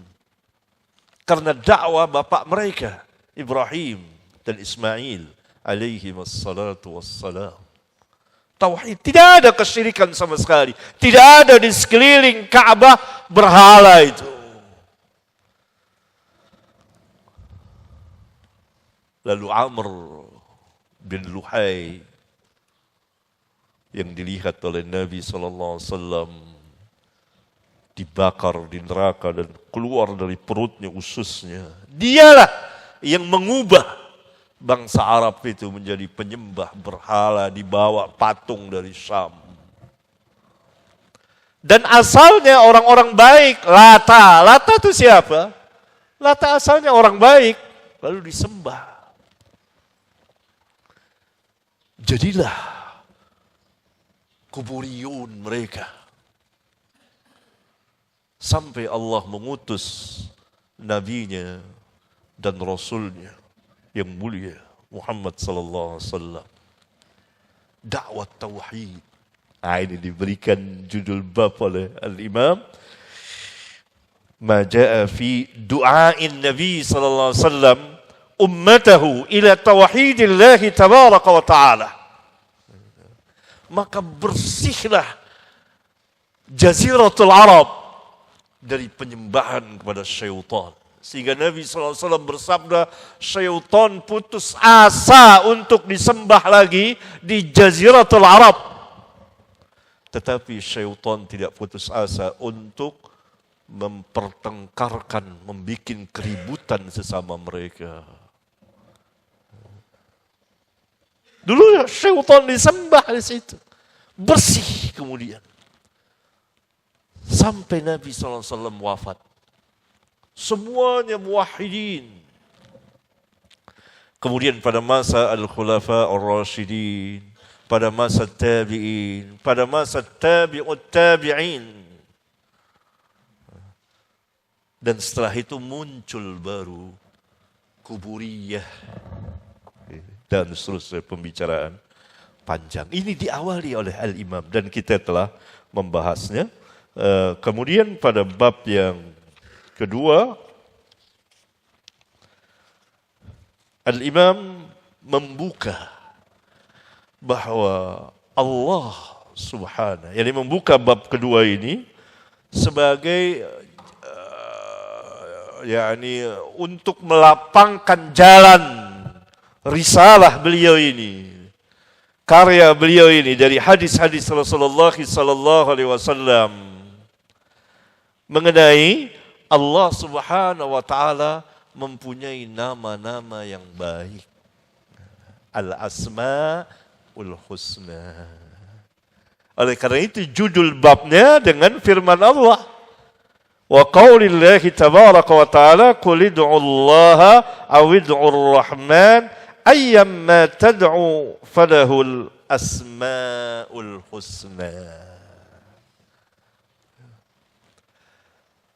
Karena dakwah bapak mereka, Ibrahim dan Ismail alaihi wassalatu wassalam. Tauhid, tidak ada kesyirikan sama sekali. Tidak ada di sekeliling Ka'bah berhala itu. Lalu Amr bin Luhai yang dilihat oleh Nabi SAW dibakar di neraka dan keluar dari perutnya ususnya. Dialah yang mengubah bangsa Arab itu menjadi penyembah berhala, dibawa patung dari Syam. Dan asalnya orang-orang baik, Lata. Lata itu siapa? Lata asalnya orang baik, lalu disembah. Jadilah kuburiyun mereka. Sampai Allah mengutus nabinya dan rasulnya yang mulia Muhammad sallallahu alaihi wasallam. Dakwah tauhid. Ini diberikan judul bab oleh al-Imam ma jaa fi du'ain Nabi sallallahu alaihi wasallam ummatahu ila tauhidillah tabaraka wa taala. Maka bersihlah Jaziratul Arab dari penyembahan kepada syaitan. Sehingga Nabi SAW bersabda, syaitan putus asa untuk disembah lagi di Jaziratul Arab. Tetapi syaitan tidak putus asa untuk mempertengkarkan, membuat keributan sesama mereka. Dulu syaitan disembah di situ. Bersih kemudian. Sampai Nabi SAW wafat. Semuanya muwahhidin. Kemudian pada masa Al-Khulafa Ar-Rashidin, pada masa Tabi'in, pada masa Tabi'ut Tabi'in. Dan setelah itu muncul baru kuburiyah. Dan seterusnya pembicaraan panjang. Ini diawali oleh Al-Imam dan kita telah membahasnya. Kemudian pada bab yang kedua, Al-Imam membuka bahwa Allah Subhanahu, yang membuka bab kedua ini sebagai untuk melapangkan jalan risalah beliau ini, karya beliau ini dari hadis-hadis Rasulullah sallallahu alaihi wasallam mengenai Allah Subhanahu wa taala mempunyai nama-nama yang baik. Al-Asmaul Husna. Oleh karena itu judul babnya dengan firman Allah. Wa qaulillahi tabaraka wa ta'ala qul ud'ullaha aw ud'ur rahman ayyamma tad'u falahul asmaul husna.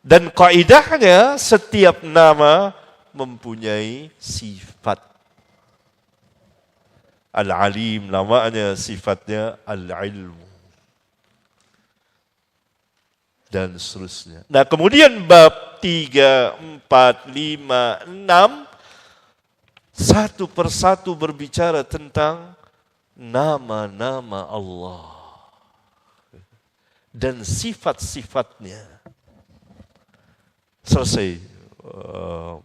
Dan kaidahnya setiap nama mempunyai sifat. Al-Alim namanya, sifatnya Al-Ilmu. Dan seterusnya. Nah kemudian bab 3, 4, 5, 6 satu persatu berbicara tentang nama-nama Allah dan sifat-sifatnya. Selesai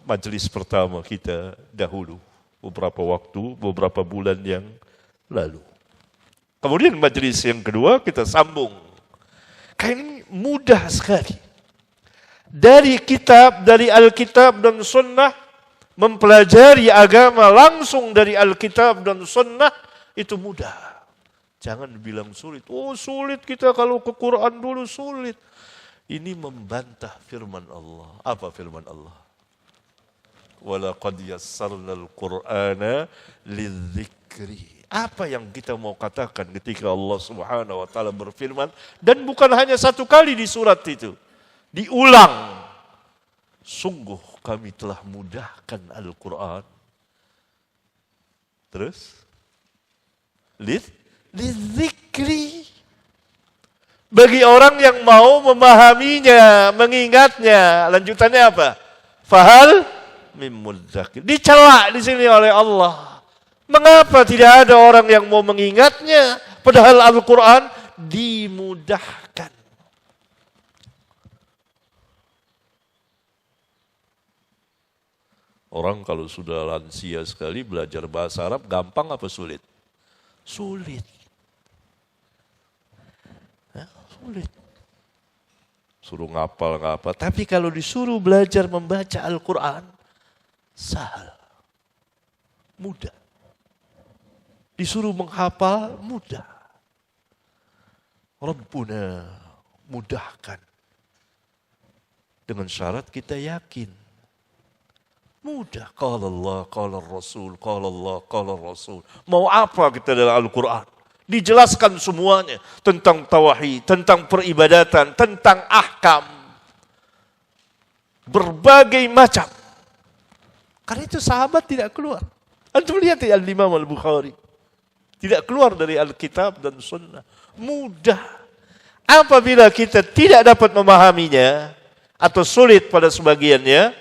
majelis pertama kita dahulu, beberapa waktu, beberapa bulan yang lalu. Kemudian majelis yang kedua kita sambung. Ini mudah sekali. Dari kitab, dari Alkitab dan Sunnah, mempelajari agama langsung dari Alkitab dan Sunnah, itu mudah. Jangan bilang sulit. Oh sulit kita kalau ke Quran dulu sulit. Ini membantah firman Allah. Apa firman Allah? Walaqad yassarnal Qur'ana lidzikri. Apa yang kita mau katakan ketika Allah Subhanahu wa taala berfirman, dan bukan hanya satu kali di surat itu. Diulang. Sungguh kami telah mudahkan Al-Quran. Terus? Lidzikri. Bagi orang yang mau memahaminya, mengingatnya. Lanjutannya apa? Fahal mim mudzakir. Dicela di sini oleh Allah. Mengapa tidak ada orang yang mau mengingatnya? Padahal Al-Quran dimudahkan. Orang kalau sudah lansia sekali belajar bahasa Arab, gampang apa sulit? Sulit. Sulit. Suruh ngapal-ngapal. Tapi kalau disuruh belajar membaca Al-Quran, sahal. Mudah. Disuruh menghafal, mudah. Rabbuna mudahkan. Dengan syarat kita yakin. Mudah. Qala Allah, qala Rasul, qala Allah, qala Rasul. Mau apa kita dalam Al-Quran? Dijelaskan semuanya. Tentang tauhid, tentang peribadatan, tentang ahkam. Berbagai macam. Karena itu sahabat tidak keluar. Antum lihat ya Al-Imam Al-Bukhari. Tidak keluar dari Alkitab dan Sunnah. Mudah. Apabila kita tidak dapat memahaminya, atau sulit pada sebagiannya,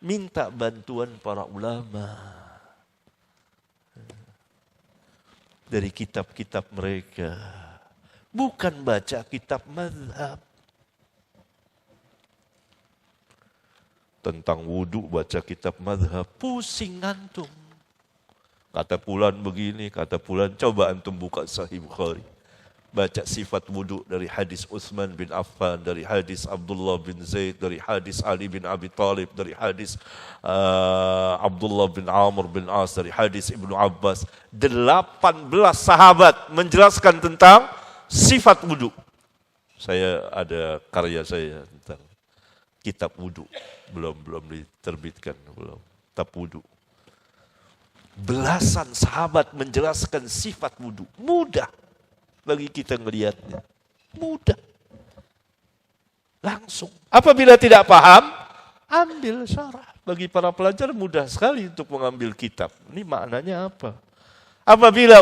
minta bantuan para ulama. Dari kitab-kitab mereka. Bukan baca kitab mazhab. Tentang wudu baca kitab mazhab. Pusing antum. Kata Fulan begini, kata Fulan. Coba antum buka Sahih Bukhari. Baca sifat wudu dari hadis Utsman bin Affan, dari hadis Abdullah bin Zaid, dari hadis Ali bin Abi Thalib, dari hadis Abdullah bin Amr bin As, dari hadis Ibnu Abbas. 18 sahabat menjelaskan tentang sifat wudu. Saya ada karya saya tentang kitab wudu. Belum diterbitkan, belum. Kitab wudu. Belasan sahabat menjelaskan sifat wudu. Mudah. Bagi kita melihatnya. Mudah. Langsung. Apabila tidak paham, ambil syarah. Bagi para pelajar mudah sekali untuk mengambil kitab. Ini maknanya apa? Apabila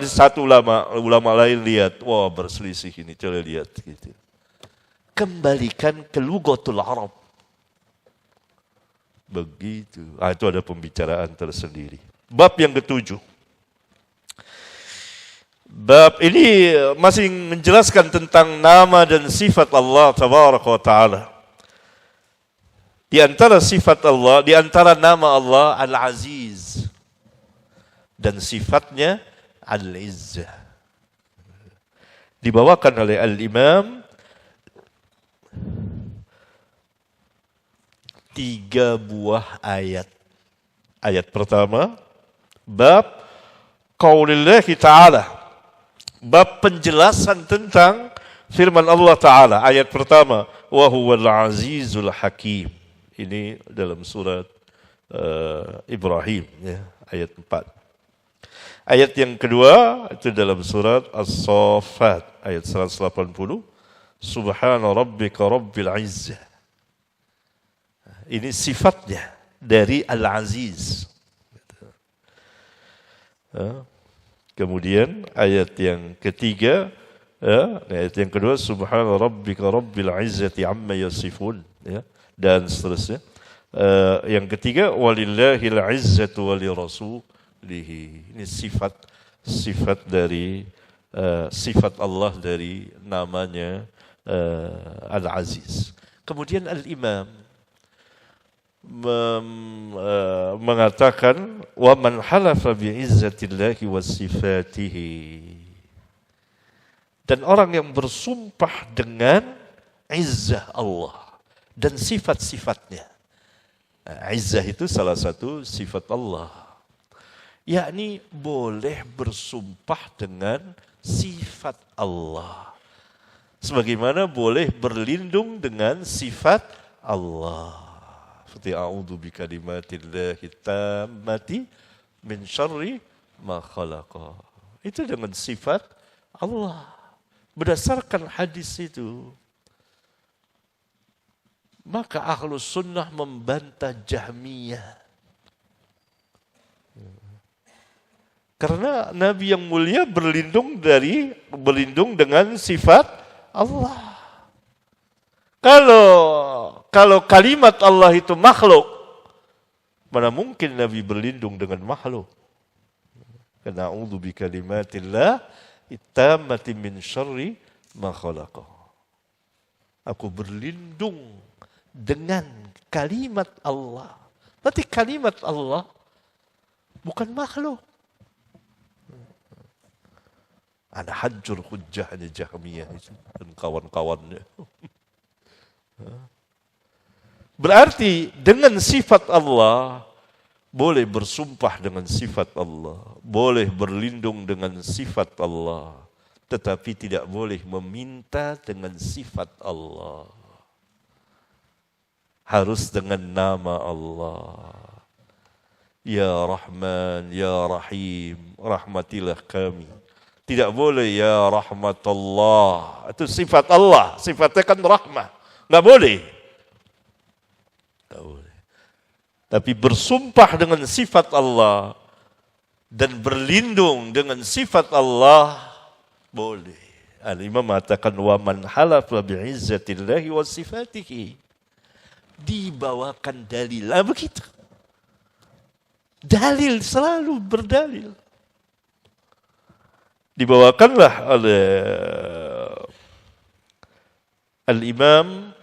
satu ulama lain lihat, wah berselisih ini, coba lihat. Gitu. Kembalikan ke Lughatul Arab. Begitu. Itu ada pembicaraan tersendiri. Bab yang ke-7. Bab ini masih menjelaskan tentang nama dan sifat Allah Tabaraka wa Ta'ala. Di antara sifat Allah, di antara nama Allah Al-Aziz. Dan sifatnya Al-Izzah. Dibawakan oleh Al-Imam 3 buah ayat. Ayat pertama, bab Qaulillahi Ta'ala. Bab penjelasan tentang firman Allah Ta'ala. Ayat pertama. Wa huwal azizul hakim. Ini dalam surat Ibrahim. Ya, ayat 4. Ayat yang kedua. Itu dalam surat As-Saffat. Ayat 180. Subhana rabbika rabbil izzah. Ini sifatnya dari Al-Aziz. Kemudian ayat yang ketiga, ayat yang kedua, Subhana rabbika rabbil izzati amma yasifun, ya, dan seterusnya. Yang ketiga, walillahil izzatu walirasulihi. Ini sifat dari sifat Allah dari namanya Al-Aziz. Kemudian Al-Imam mengatakan wa man halafa bi izzatillahi wa sifatihi, dan orang yang bersumpah dengan izzah Allah dan sifat-sifatnya. Izzah itu salah satu sifat Allah. yakni boleh bersumpah dengan sifat Allah. Sebagaimana boleh berlindung dengan sifat Allah. Seperti a'udzu bikalimatillahi tammati min syarri ma khalaqa. Itu dengan sifat Allah. Berdasarkan hadis itu, maka Ahlus Sunnah membantah Jahmiyah. Karena Nabi yang mulia berlindung dengan sifat Allah. Kalau kalimat Allah itu makhluk, mana mungkin Nabi berlindung dengan makhluk? Karena a'udzu bikalimatillah tammati min syarri ma khalaqa. Aku berlindung dengan kalimat Allah. Berarti kalimat Allah bukan makhluk. Ada hancur hujjahnya Jahmiyah dan kawan-kawannya. Berarti dengan sifat Allah, boleh bersumpah dengan sifat Allah, boleh berlindung dengan sifat Allah, tetapi tidak boleh meminta dengan sifat Allah. Harus dengan nama Allah. Ya Rahman, Ya Rahim, rahmatilah kami. Tidak boleh ya rahmatullah. Itu sifat Allah. Sifatnya kan rahmah. Nggak boleh. Nggak boleh. Tapi bersumpah dengan sifat Allah dan berlindung dengan sifat Allah boleh. Al-Imam mengatakan wa man halafa bi'izzatillahi wa sifatihi. Dibawakan dalil. Begitu. Dalil selalu berdalil. Dibawakanlah oleh Al-Imam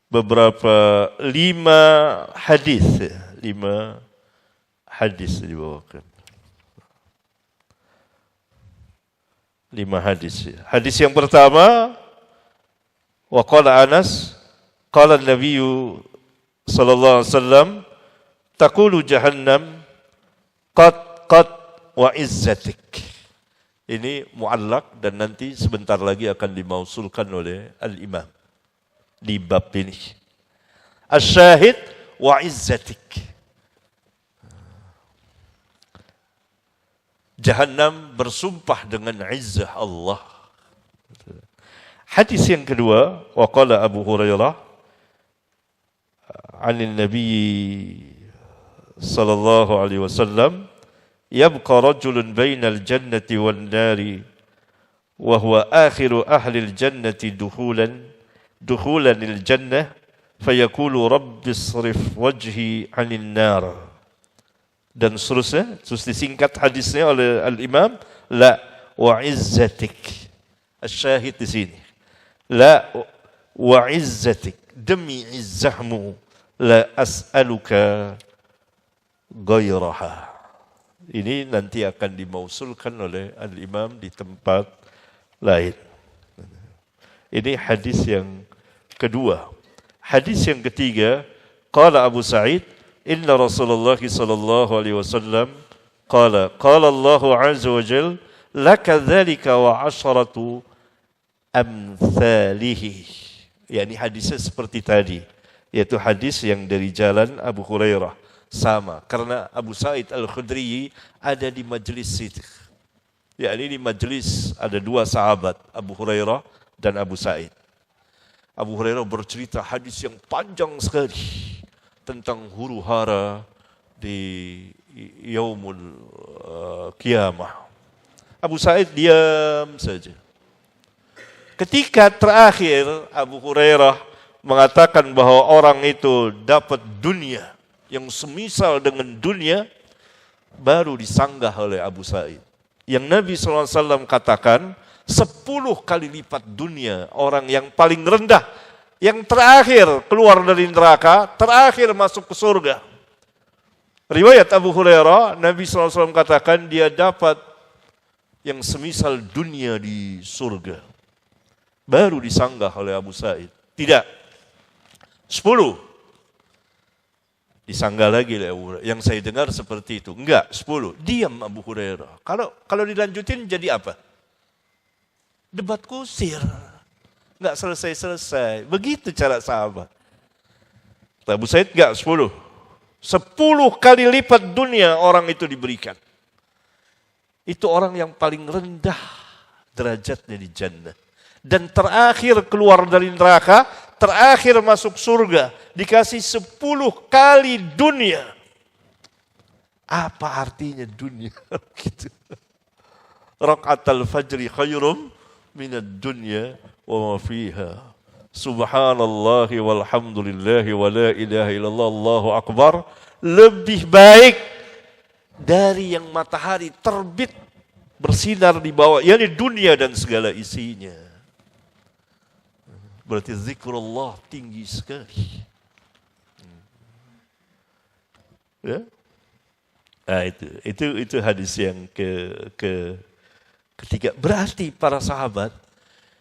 beberapa 5 hadis dibawakan. 5 hadis. Hadis yang pertama, wa qala Anas, qala an-nabiy sallallahu alaihi wasallam, taqulu jahannam qad wa izzatik. Ini muallaq dan nanti sebentar lagi akan dimausulkan oleh al-imam di bab ini. Asy-syahid wa izzatik. Jahannam bersumpah dengan izzah Allah. Hadis yang kedua, waqala Abu Hurairah anin Nabi sallallahu alaihi wasallam, yabqa rajulun bainal jannati wan nari wa huwa akhiru ahli al-jannati dukhulan al-jannah fayaqulu rabbi isrif wajhi 'anil nar. Dan seterusnya, terus disingkat hadisnya oleh al-Imam, la wa izzatik. Asy-syahid di sini. La wa izzatik, demi izzahmu, la as'aluka ghairaha. Ini nanti akan dimausulkan oleh al-imam di tempat lain. Ini hadis yang kedua. Hadis yang ketiga, qala Abu Sa'id, inna Rasulullah sallallahu alaihi wasallam qala Allah azza wa jalla laka dzalika wa 'asharatu amthalihi. Yani hadisnya seperti tadi, yaitu hadis yang dari jalan Abu Hurairah. Sama, karena Abu Sa'id Al-Khudri ada di majlis itu. Yani di majlis ada 2 sahabat, Abu Hurairah dan Abu Sa'id. Abu Hurairah bercerita hadis yang panjang sekali tentang huru-hara di yaumul qiyamah. Abu Sa'id diam saja. Ketika terakhir Abu Hurairah mengatakan bahwa orang itu dapat dunia yang semisal dengan dunia, baru disanggah oleh Abu Sa'id. Yang Nabi SAW katakan 10 kali lipat dunia orang yang paling rendah, yang terakhir keluar dari neraka, terakhir masuk ke surga. Riwayat Abu Hurairah, Nabi SAW katakan dia dapat yang semisal dunia di surga. Baru disanggah oleh Abu Sa'id. Tidak. 10. Disanggah lagi oleh Abu Hurairah. Yang saya dengar seperti itu. Enggak, 10. Diam Abu Hurairah. Kalau dilanjutin jadi apa? Debat kusir. Enggak selesai-selesai. Begitu cara sahabat. Abu Sa'id enggak, 10. 10 kali lipat dunia orang itu diberikan. Itu orang yang paling rendah derajatnya di jannah. Dan terakhir keluar dari neraka, terakhir masuk surga, dikasih 10 kali dunia. Apa artinya dunia? Gitu. Raka'atul fajri khairum minad dunya wa ma fiha. Subhanallah walhamdulillahi wa la ilaha illallah Allahu akbar. Lebih baik dari yang matahari terbit bersinar di bawah, yakni dunia dan segala isinya. Berarti zikrullah tinggi sekali. Ya? Nah, itu hadis yang ketiga. Berarti para sahabat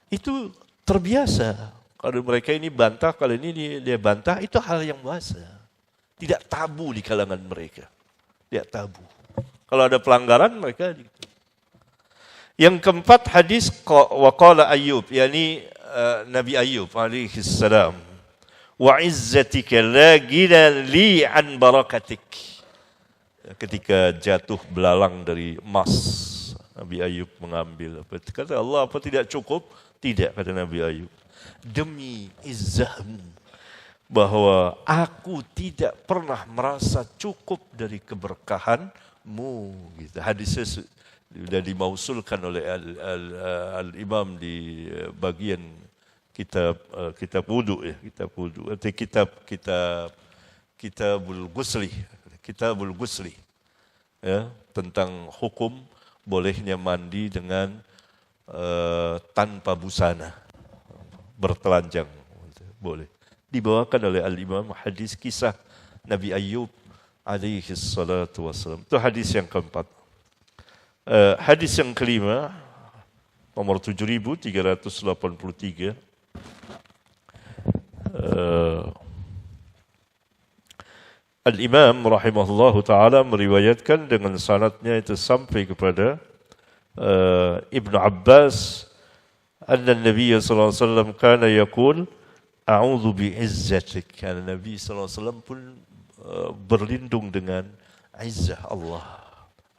itu terbiasa. Kalau mereka ini bantah, kalau ini dia bantah, itu hal yang biasa. Tidak tabu di kalangan mereka. Tidak tabu. Kalau ada pelanggaran mereka gitu. Yang keempat hadis waqala Ayyub, yakni Nabi Ayyub alaihi salam. Wa izzatika la ghina li an barakatik. Ketika jatuh belalang dari emas, Nabi Ayyub mengambil. Kata Allah, apa tidak cukup? Tidak, kata Nabi Ayyub. Demi izzahmu, bahwa aku tidak pernah merasa cukup dari keberkahanmu. Gitu. Hadisnya sudah dimausulkan oleh al-imam di bagian kitab wudu, ya, kitab wudu. Artinya kitabul ghusli, ya, tentang hukum bolehnya mandi dengan tanpa busana, bertelanjang, boleh. Dibawakan oleh al-imam hadis kisah Nabi Ayyub alaihi salatu wassalam. Itu hadis yang keempat. Hadis yang kelima, nomor 7383. Al-Imam rahimahullahu ta'ala meriwayatkan dengan sanadnya itu sampai kepada Ibnu Abbas, anna Nabi sallallahu alaihi wasallam kana yaqul a'udzu bi'izzatik. Karena Nabi sallallahu alaihi wasallam pun berlindung dengan izzah Allah.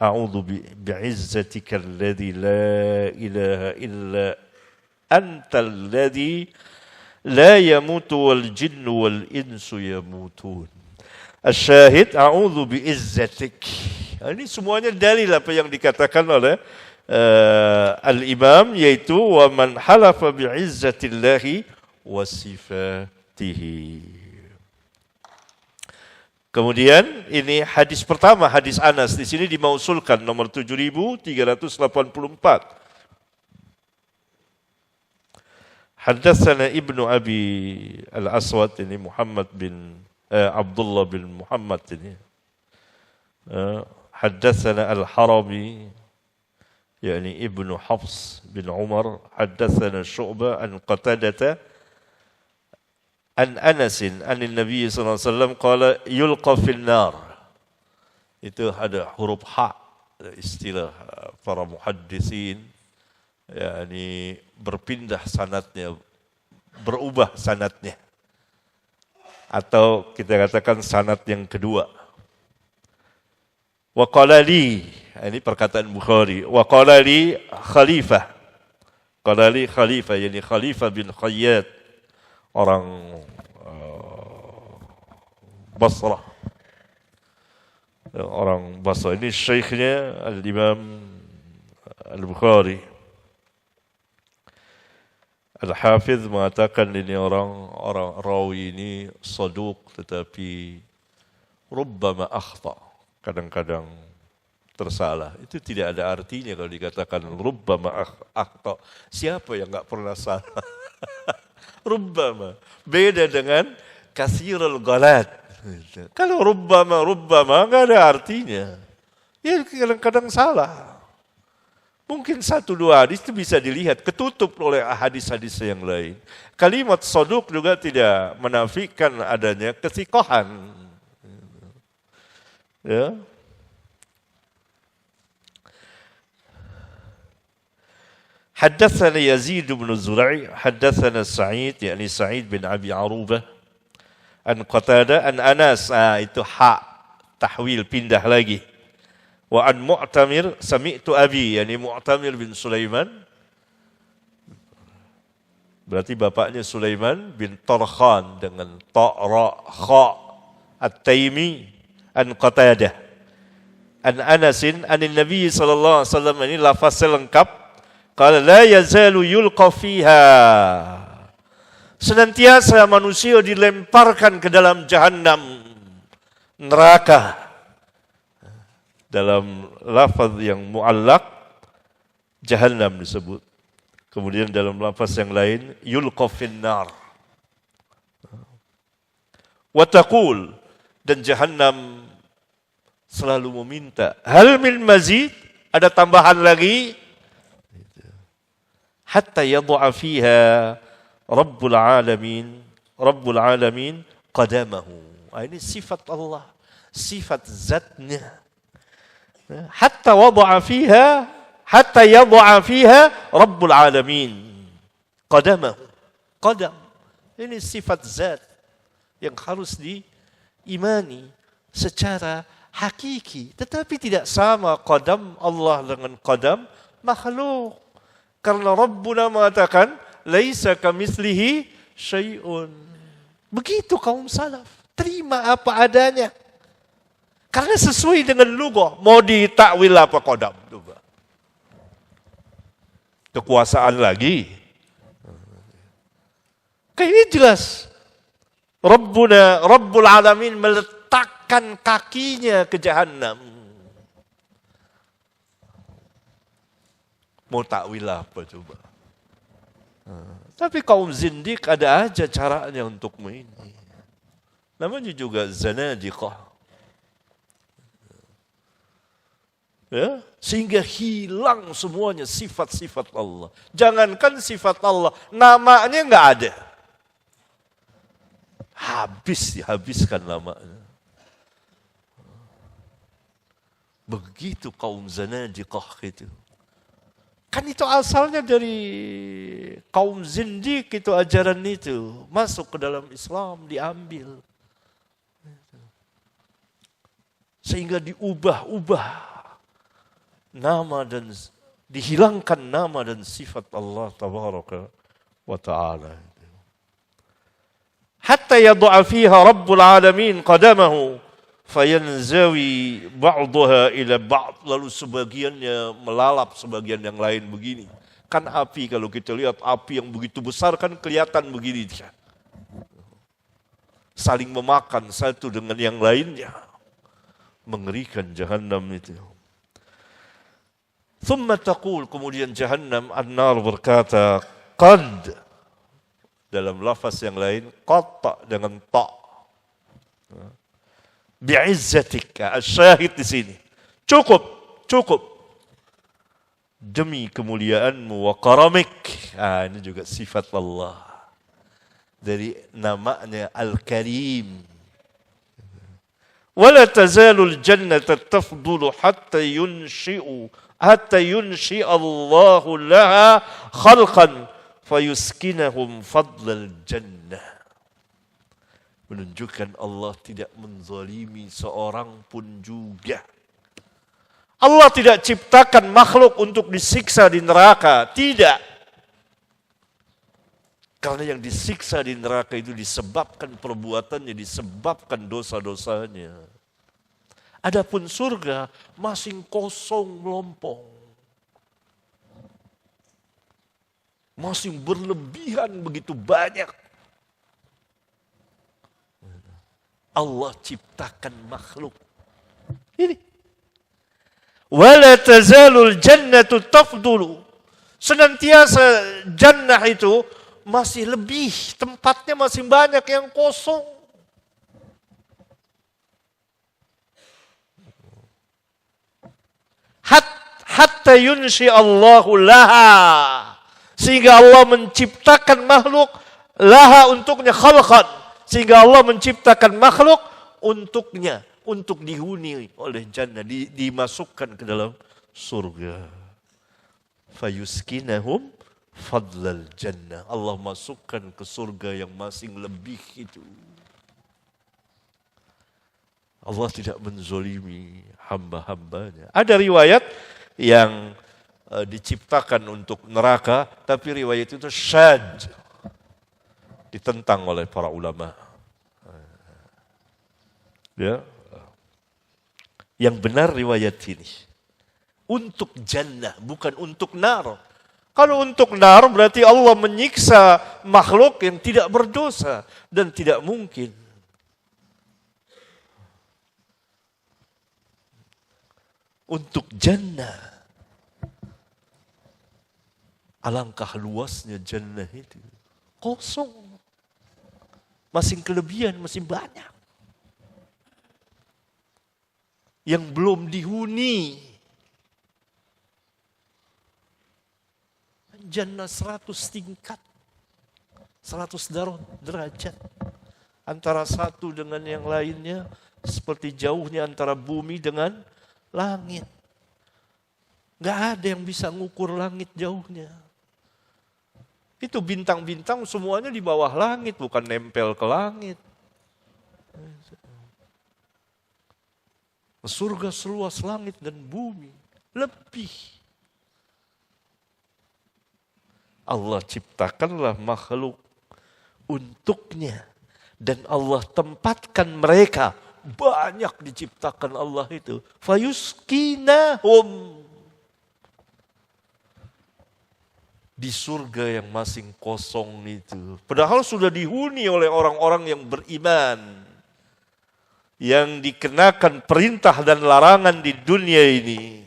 A'udzu bi'izzatika alladhi la ilaha illa antal ladzi la yamutu wal jinnu wal insu yamutun. Asyahid a'udzu bi'izzatik. Ini semuanya dalil apa yang dikatakan oleh al-imam, yaitu wa man halafa bi'izzatillahi wa sifatihi. Kemudian ini hadis pertama, hadis Anas, di sini dimausulkan nomor 7384. Haddatsana Ibnu Abi Al-Aswad, ini Muhammad bin Abdullah bin Muhammad ini. Haddatsana Al-Harabi, yakni Ibnu Hafs bin Umar. Haddatsana Syu'bah an Qatadah an Anas an Nabi sallallahu alaihi wasallam qala yulqa fil nar. Itu ada huruf ha, istilah para muhaddisin, yakni berpindah sanadnya, berubah sanadnya, atau kita katakan sanad yang kedua. Wa qala li, ini perkataan Bukhari, wa qala li Khalifah. Qala li Khalifah, yakni Khalifah bin Khayyat, orang Basrah. Orang Basrah ini syekhnya Al-Imam Al-Bukhari. Al-Hafidh mengatakan ini orang rawi ini saduq, tetapi rubbama akhta, kadang-kadang tersalah. Itu tidak ada artinya kalau dikatakan rubbama akhta. Siapa yang enggak pernah salah? Rubbama beda dengan kasirul ghalat. Kalau rubbama enggak ada artinya. Ya kadang-kadang salah. Mungkin 1-2 hadis itu bisa dilihat, ketutup oleh hadis-hadis yang lain. Kalimat soduk juga tidak menafikan adanya kesikohan. Ya. Haddatsana Yazid bin Zurai, haddatsana Sa'id, yakni Sa'id bin Abi Arubah, an Qatadah, an Anas, itu hak, tahwil, pindah lagi. Wa an Mu'tamir, sami'tu Abi, yakni Mu'tamir bin Sulaiman, berarti bapaknya Sulaiman bin Tarkhan dengan ta, ra, kha, at-Taimi, an Qatadah, an Anasin, anin Nabi sallallahu alaihi wasallam, ini lafaz lengkap. Qala la yazalu yulqa fiha. Senantiasa manusia dilemparkan ke dalam jahannam, neraka. Dalam lafaz yang muallaq, jahannam disebut. Kemudian dalam lafaz yang lain, yulqa finnar. Wa taqul, dan jahannam selalu meminta, hal min mazid, ada tambahan lagi? Hatta yad'a fiha Rabbul Alamin qadamahu. Ini sifat Allah, sifat zatnya. Hatta yad'a fiha Rabbul Alamin qadamahu. Qadam, ini sifat zat yang harus diimani secara hakiki. Tetapi tidak sama qadam Allah dengan qadam makhluk. Karena Rabbuna mengatakan, laisa kamitslihi syai'un. Begitu kaum salaf. Terima apa adanya. Karena sesuai dengan lugah. Mau ditakwil apa qadam? Coba. Kekuasaan lagi. Kayak ini jelas. Rabbul Alamin meletakkan kakinya ke jahannam. Mau takwil apa coba? Tapi kaum zindik ada aja caranya untuk ini. Namanya juga zanadiqah. Ya, sehingga hilang semuanya sifat-sifat Allah. Jangankan sifat Allah, namanya enggak ada. Dihabiskan namanya. Begitu kaum zanadiqah itu. Kan itu asalnya dari kaum zindik, itu ajaran itu. Masuk ke dalam Islam, diambil. Sehingga diubah-ubah nama dan dihilangkan nama dan sifat Allah tabaraka wa ta'ala. Hatta yad'a fiha Rabbul Alamin qadamahu fayanzawi ba'daha ila ba'd, lalu sebagiannya melalap sebagian yang lain begini. Kan api, kalau kita lihat api yang begitu besar kan kelihatan begini. Saling memakan satu dengan yang lainnya. Mengerikan jahannam itu. Thumma taqul, kemudian jahannam, an-nar berkata, qad, dalam lafaz yang lain, qad dengan ta. Bi'izzatika, asyahid di sini. Cukup. Demi kemuliaanmu wa karamik. Ini juga sifat Allah. Dari namanya Al-Karim. Wala tazalul jannata tafdulu hatta yunshi'a Allahu laha khalqan fayuskinahum fadlal jannah. Menunjukkan Allah tidak menzalimi seorang pun juga. Allah tidak ciptakan makhluk untuk disiksa di neraka. Tidak. Karena yang disiksa di neraka itu disebabkan perbuatannya, disebabkan dosa-dosanya. Adapun surga masih kosong melompong. Masih berlebihan begitu banyak. Allah ciptakan makhluk. Ini. Wala tazalul jannatu tafdulu. Senantiasa jannah itu masih lebih, tempatnya masih banyak yang kosong. hatta yunshi Allahu laha, sehingga Allah menciptakan makhluk laha untuknya, khalqan, sehingga Allah menciptakan makhluk untuknya, untuk dihuni oleh jannah, dimasukkan ke dalam surga. Fayuskinahum fadlal jannah, Allah masukkan ke surga yang masing lebih itu. Allah tidak menzolimi hamba-hambanya. Ada riwayat yang diciptakan untuk neraka, tapi riwayat itu syadz, ditentang oleh para ulama. Ya. Yang benar riwayat ini untuk jannah, bukan untuk nar. Kalau untuk nar berarti Allah menyiksa makhluk yang tidak berdosa, dan tidak mungkin. Untuk jannah, alangkah luasnya jannah itu, kosong, masih kelebihan, masih banyak yang belum dihuni. Jannah 100 tingkat, 100 derajat. Antara satu dengan yang lainnya seperti jauhnya antara bumi dengan langit. Gak ada yang bisa ngukur langit jauhnya. Itu bintang-bintang semuanya di bawah langit, bukan nempel ke langit. Surga seluas langit dan bumi, lebih. Allah ciptakanlah makhluk untuknya, dan Allah tempatkan mereka, banyak diciptakan Allah itu. Fayuskinahum, di surga yang masing kosong itu. Padahal sudah dihuni oleh orang-orang yang beriman, yang dikenakan perintah dan larangan di dunia ini.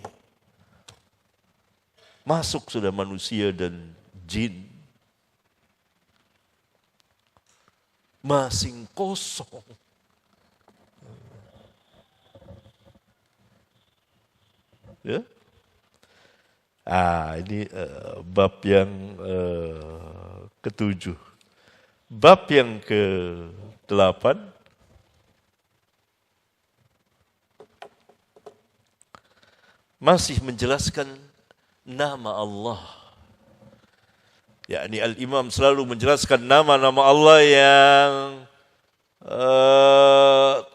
Masuk sudah manusia dan jin, masing kosong. Ya. Ini bab yang ke-7. Bab yang ke-8, masih menjelaskan nama Allah. Yakni Al-Imam selalu menjelaskan nama-nama Allah yang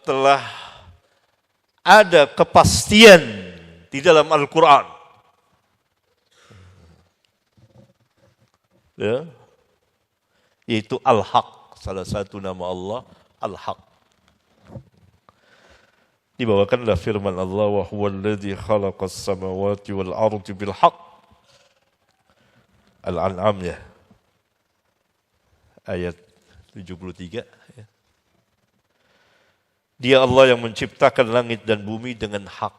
telah ada kepastian di dalam Al-Quran. Ya. Yaitu Al-Haq, salah satu nama Allah, Al-Haq. Dibawakanlah firman Allah, wa huwal ladzi khalaqas samawati wal ardi bil haqq. Al-An'am ya, ayat 73. Dia Allah yang menciptakan langit dan bumi dengan hak.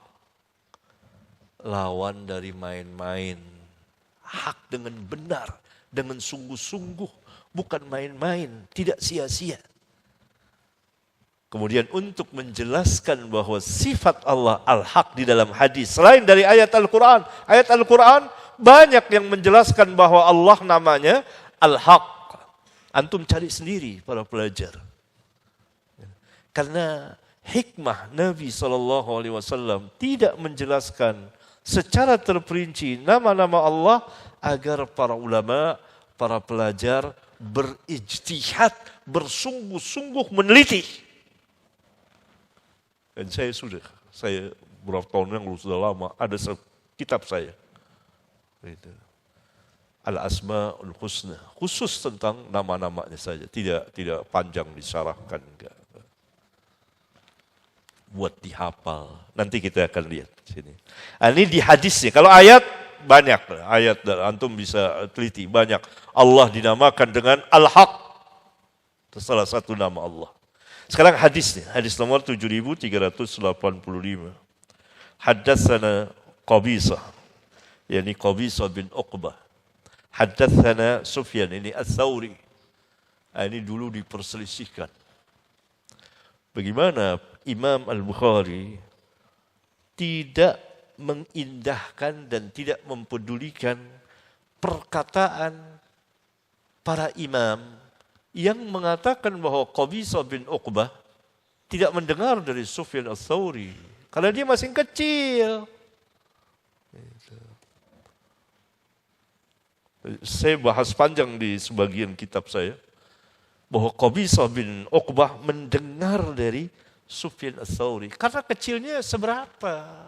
Lawan dari main-main. Hak dengan benar, dengan sungguh-sungguh, bukan main-main, tidak sia-sia. Kemudian untuk menjelaskan bahwa sifat Allah Al-Haq di dalam hadis, selain dari ayat Al-Quran. Ayat Al-Quran banyak yang menjelaskan bahwa Allah namanya Al-Haq. Antum cari sendiri para pelajar. Karena hikmah Nabi SAW tidak menjelaskan secara terperinci nama-nama Allah agar para ulama, para pelajar berijtihad, bersungguh-sungguh meneliti. Dan saya beberapa tahun yang lalu, sudah lama, ada kitab saya. Al-Asma'ul Husna, khusus tentang nama-namanya saja, tidak panjang disyarahkan, enggak. Buat dihafal. Nanti kita akan lihat sini. Ini di hadisnya. Kalau ayat banyak, ayat antum bisa teliti banyak. Allah dinamakan dengan Al-Haq. Itu salah satu nama Allah. Sekarang hadisnya, hadis nomor 7385. Haddatsana Qabisah, yakni Qabisah bin Uqbah. Haddatsana Sufyan, ini Ats-Tsauri. Ini dulu diperselisihkan. Bagaimana Imam Al-Bukhari tidak mengindahkan dan tidak mempedulikan perkataan para imam yang mengatakan bahwa Qabisah bin Uqbah tidak mendengar dari Sufyan Ats-Tsauri karena dia masih kecil. Saya bahas panjang di sebagian kitab saya bahwa Qabisah bin Uqbah mendengar dari Sufyan Ats-Tsauri karena kecilnya seberapa?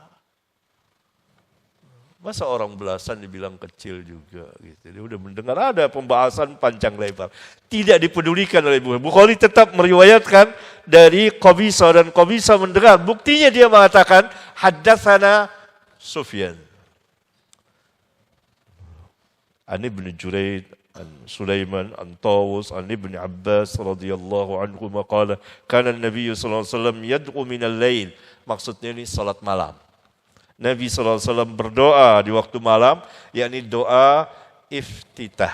Masa orang belasan dibilang kecil juga gitu. Dia udah mendengar, ada pembahasan panjang lebar. Tidak dipedulikan oleh Bukhari. Bukhari tetap meriwayatkan dari Qabisah dan Qabisah mendengar. Buktinya dia mengatakan haddatsana Sufyan. An Ibn Jurayd, an Sulaiman, an Tawus, an Ibn Abbas radhiyallahu anhu maqala kana an-nabiy sallallahu alaihi wasallam yad'u min al-lail. Maksudnya ini salat malam. Nabi SAW berdoa di waktu malam, yakni doa iftitah.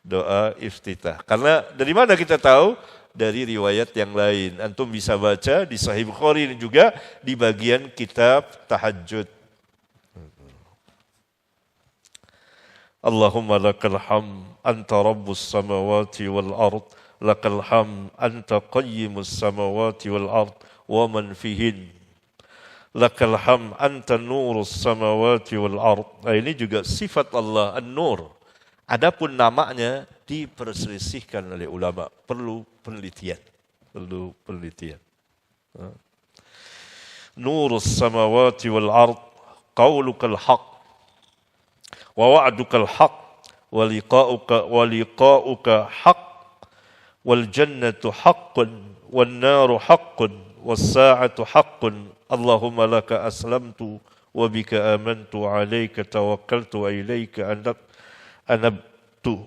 Doa iftitah. Karena dari mana kita tahu? Dari riwayat yang lain. Antum bisa baca di Sahih Bukhari ini juga di bagian kitab tahajud. Allahumma lakal hamd, anta rabbus samawati wal ard, lakal hamd, anta qayyimus samawati wal ard, wa man fihin. Lakal hamd anta nurus samawati wal ard. Nah, ini juga sifat Allah An-Nur. Adapun namanya diperselisihkan oleh ulama, perlu penelitian. Nurus samawati wal ard, qaulukal haq wa wa'dukal haq wa liqa'uka haq wal jannatu haqqun wan naru haqqun was sa'atu haqqun. Allahumma laka aslamtu wa bika amantu alayka tawakkaltu wa ilayka anabtu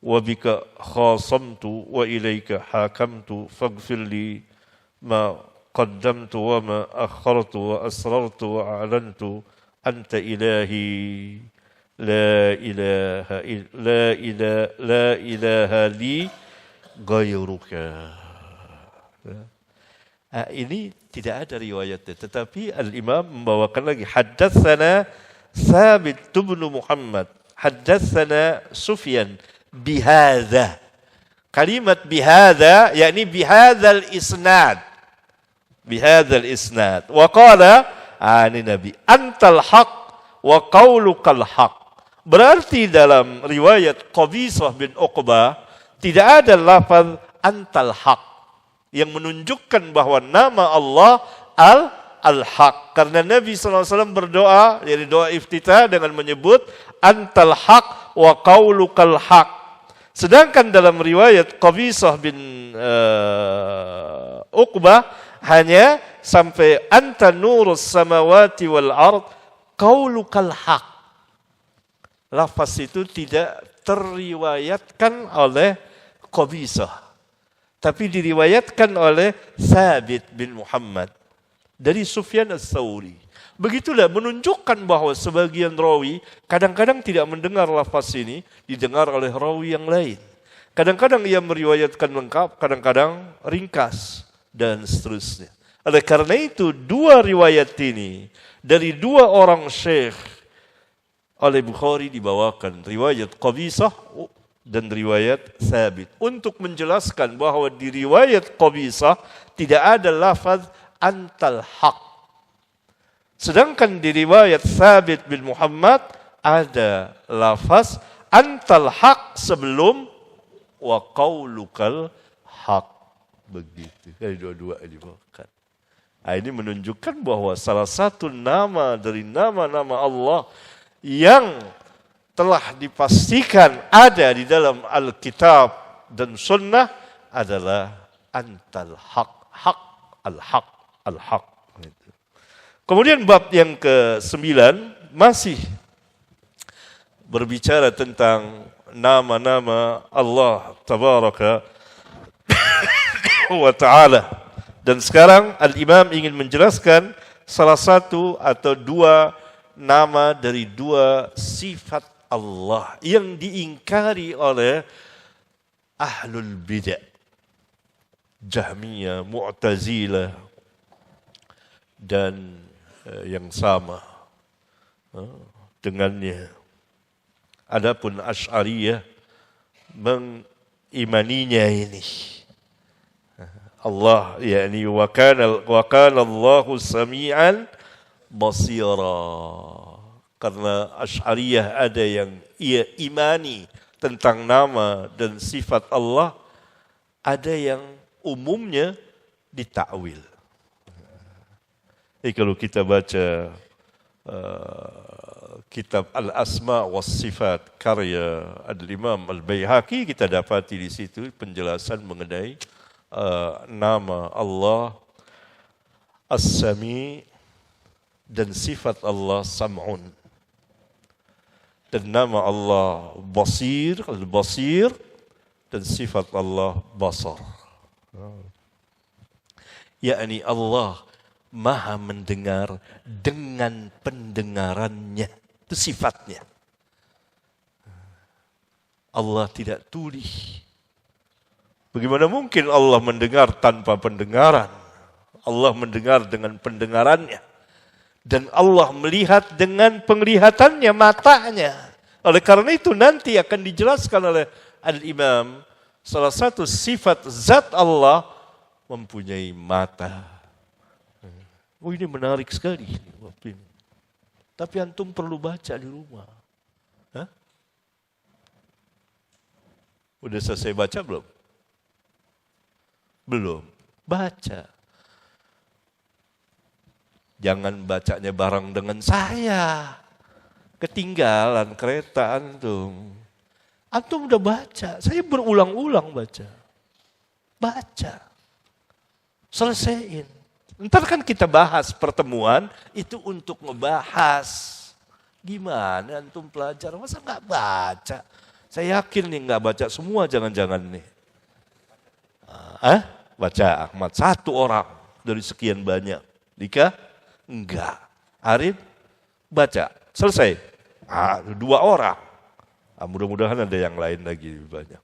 wa bika khasamtu wa ilayka hakamtu faghfir li ma qaddamtu wa ma akhartu wa asrartu wa a'lantu anta ilahi la ilaha li ghayruka. Ini tidak ada riwayatnya, tetapi Al-Imam membawakan lagi haddatsana Thabit bin Muhammad, haddatsana Sufyan bihadza. Kalimat bihadza yakni bihadzal isnad. Bihadzal isnad. Wa qala ani Nabi antal haq wa qaulukal haq. Berarti dalam riwayat Qabisah bin Uqbah tidak ada lafaz antal haq yang menunjukkan bahwa nama Allah Al-Haq. Karena Nabi SAW berdoa, jadi doa iftitah dengan menyebut antal haq wa qaulukal haq. Sedangkan dalam riwayat Qabisah bin Uqbah hanya sampai anta nurus samawati wal ard qaulukal haq. Lafaz itu tidak teriwayatkan oleh Qabisah, tapi diriwayatkan oleh Thabit bin Muhammad dari Sufyan Ats-Tsauri. Begitulah menunjukkan bahwa sebagian rawi kadang-kadang tidak mendengar lafaz ini, didengar oleh rawi yang lain. Kadang-kadang ia meriwayatkan lengkap, kadang-kadang ringkas, dan seterusnya. Oleh karena itu, dua riwayat ini dari dua orang syekh oleh Bukhari dibawakan. Riwayat Qabisah dan riwayat Thabit, untuk menjelaskan bahwa di riwayat Qabisah tidak ada lafaz antal haq. Sedangkan di riwayat Thabit bin Muhammad ada lafaz antal haq sebelum wa qaulukal haq. Begitu. Dari dua-dua dibawakan. Nah, ini menunjukkan bahwa salah satu nama dari nama-nama Allah yang telah dipastikan ada di dalam Alkitab dan Sunnah adalah antal haq, haq, al-haq, al-haq. Kemudian bab yang ke-9 masih berbicara tentang nama-nama Allah Tabaraka wa Ta'ala. Dan sekarang Al-Imam ingin menjelaskan salah satu atau dua nama dari dua sifat Allah yang diingkari oleh ahlul bidah, Jahmiyah, Mu'tazilah, dan yang sama dengannya. Adapun Asy'ariyah mengimaninya ini. Allah yakni wa kana Allahu sami'an basira. Karena Asy'ariyah ada yang ia imani tentang nama dan sifat Allah, ada yang umumnya ditakwil. Jadi kalau kita baca kitab Al-Asma' was Sifat karya Al-Imam Al-Baihaqi, kita dapati di situ penjelasan mengenai nama Allah As-Sami' dan sifat Allah Sam'un. Dan nama Allah Basir, Al-Basir, dan sifat Allah Basar. Yakni Allah Maha mendengar dengan pendengarannya. Itu sifatnya. Allah tidak tuli. Bagaimana mungkin Allah mendengar tanpa pendengaran? Allah mendengar dengan pendengarannya. Dan Allah melihat dengan penglihatannya, matanya. Oleh karena itu nanti akan dijelaskan oleh Al-Imam, salah satu sifat zat Allah mempunyai mata. Oh, ini menarik sekali waktu ini. Tapi antum perlu baca di rumah. Hah? Udah selesai baca belum? Belum. Baca. Jangan bacanya bareng dengan saya. Ketinggalan kereta antum. Antum udah baca. Saya berulang-ulang baca. Baca. Selesaiin. Ntar kan kita bahas pertemuan itu untuk ngebahas. Gimana antum pelajar, masa nggak baca? Saya yakin nih nggak baca semua jangan-jangan nih. Baca Ahmad, satu orang dari sekian banyak. Dika? Enggak. Arif? Baca. Selesai. Dua orang. Mudah-mudahan ada yang lain lagi banyak.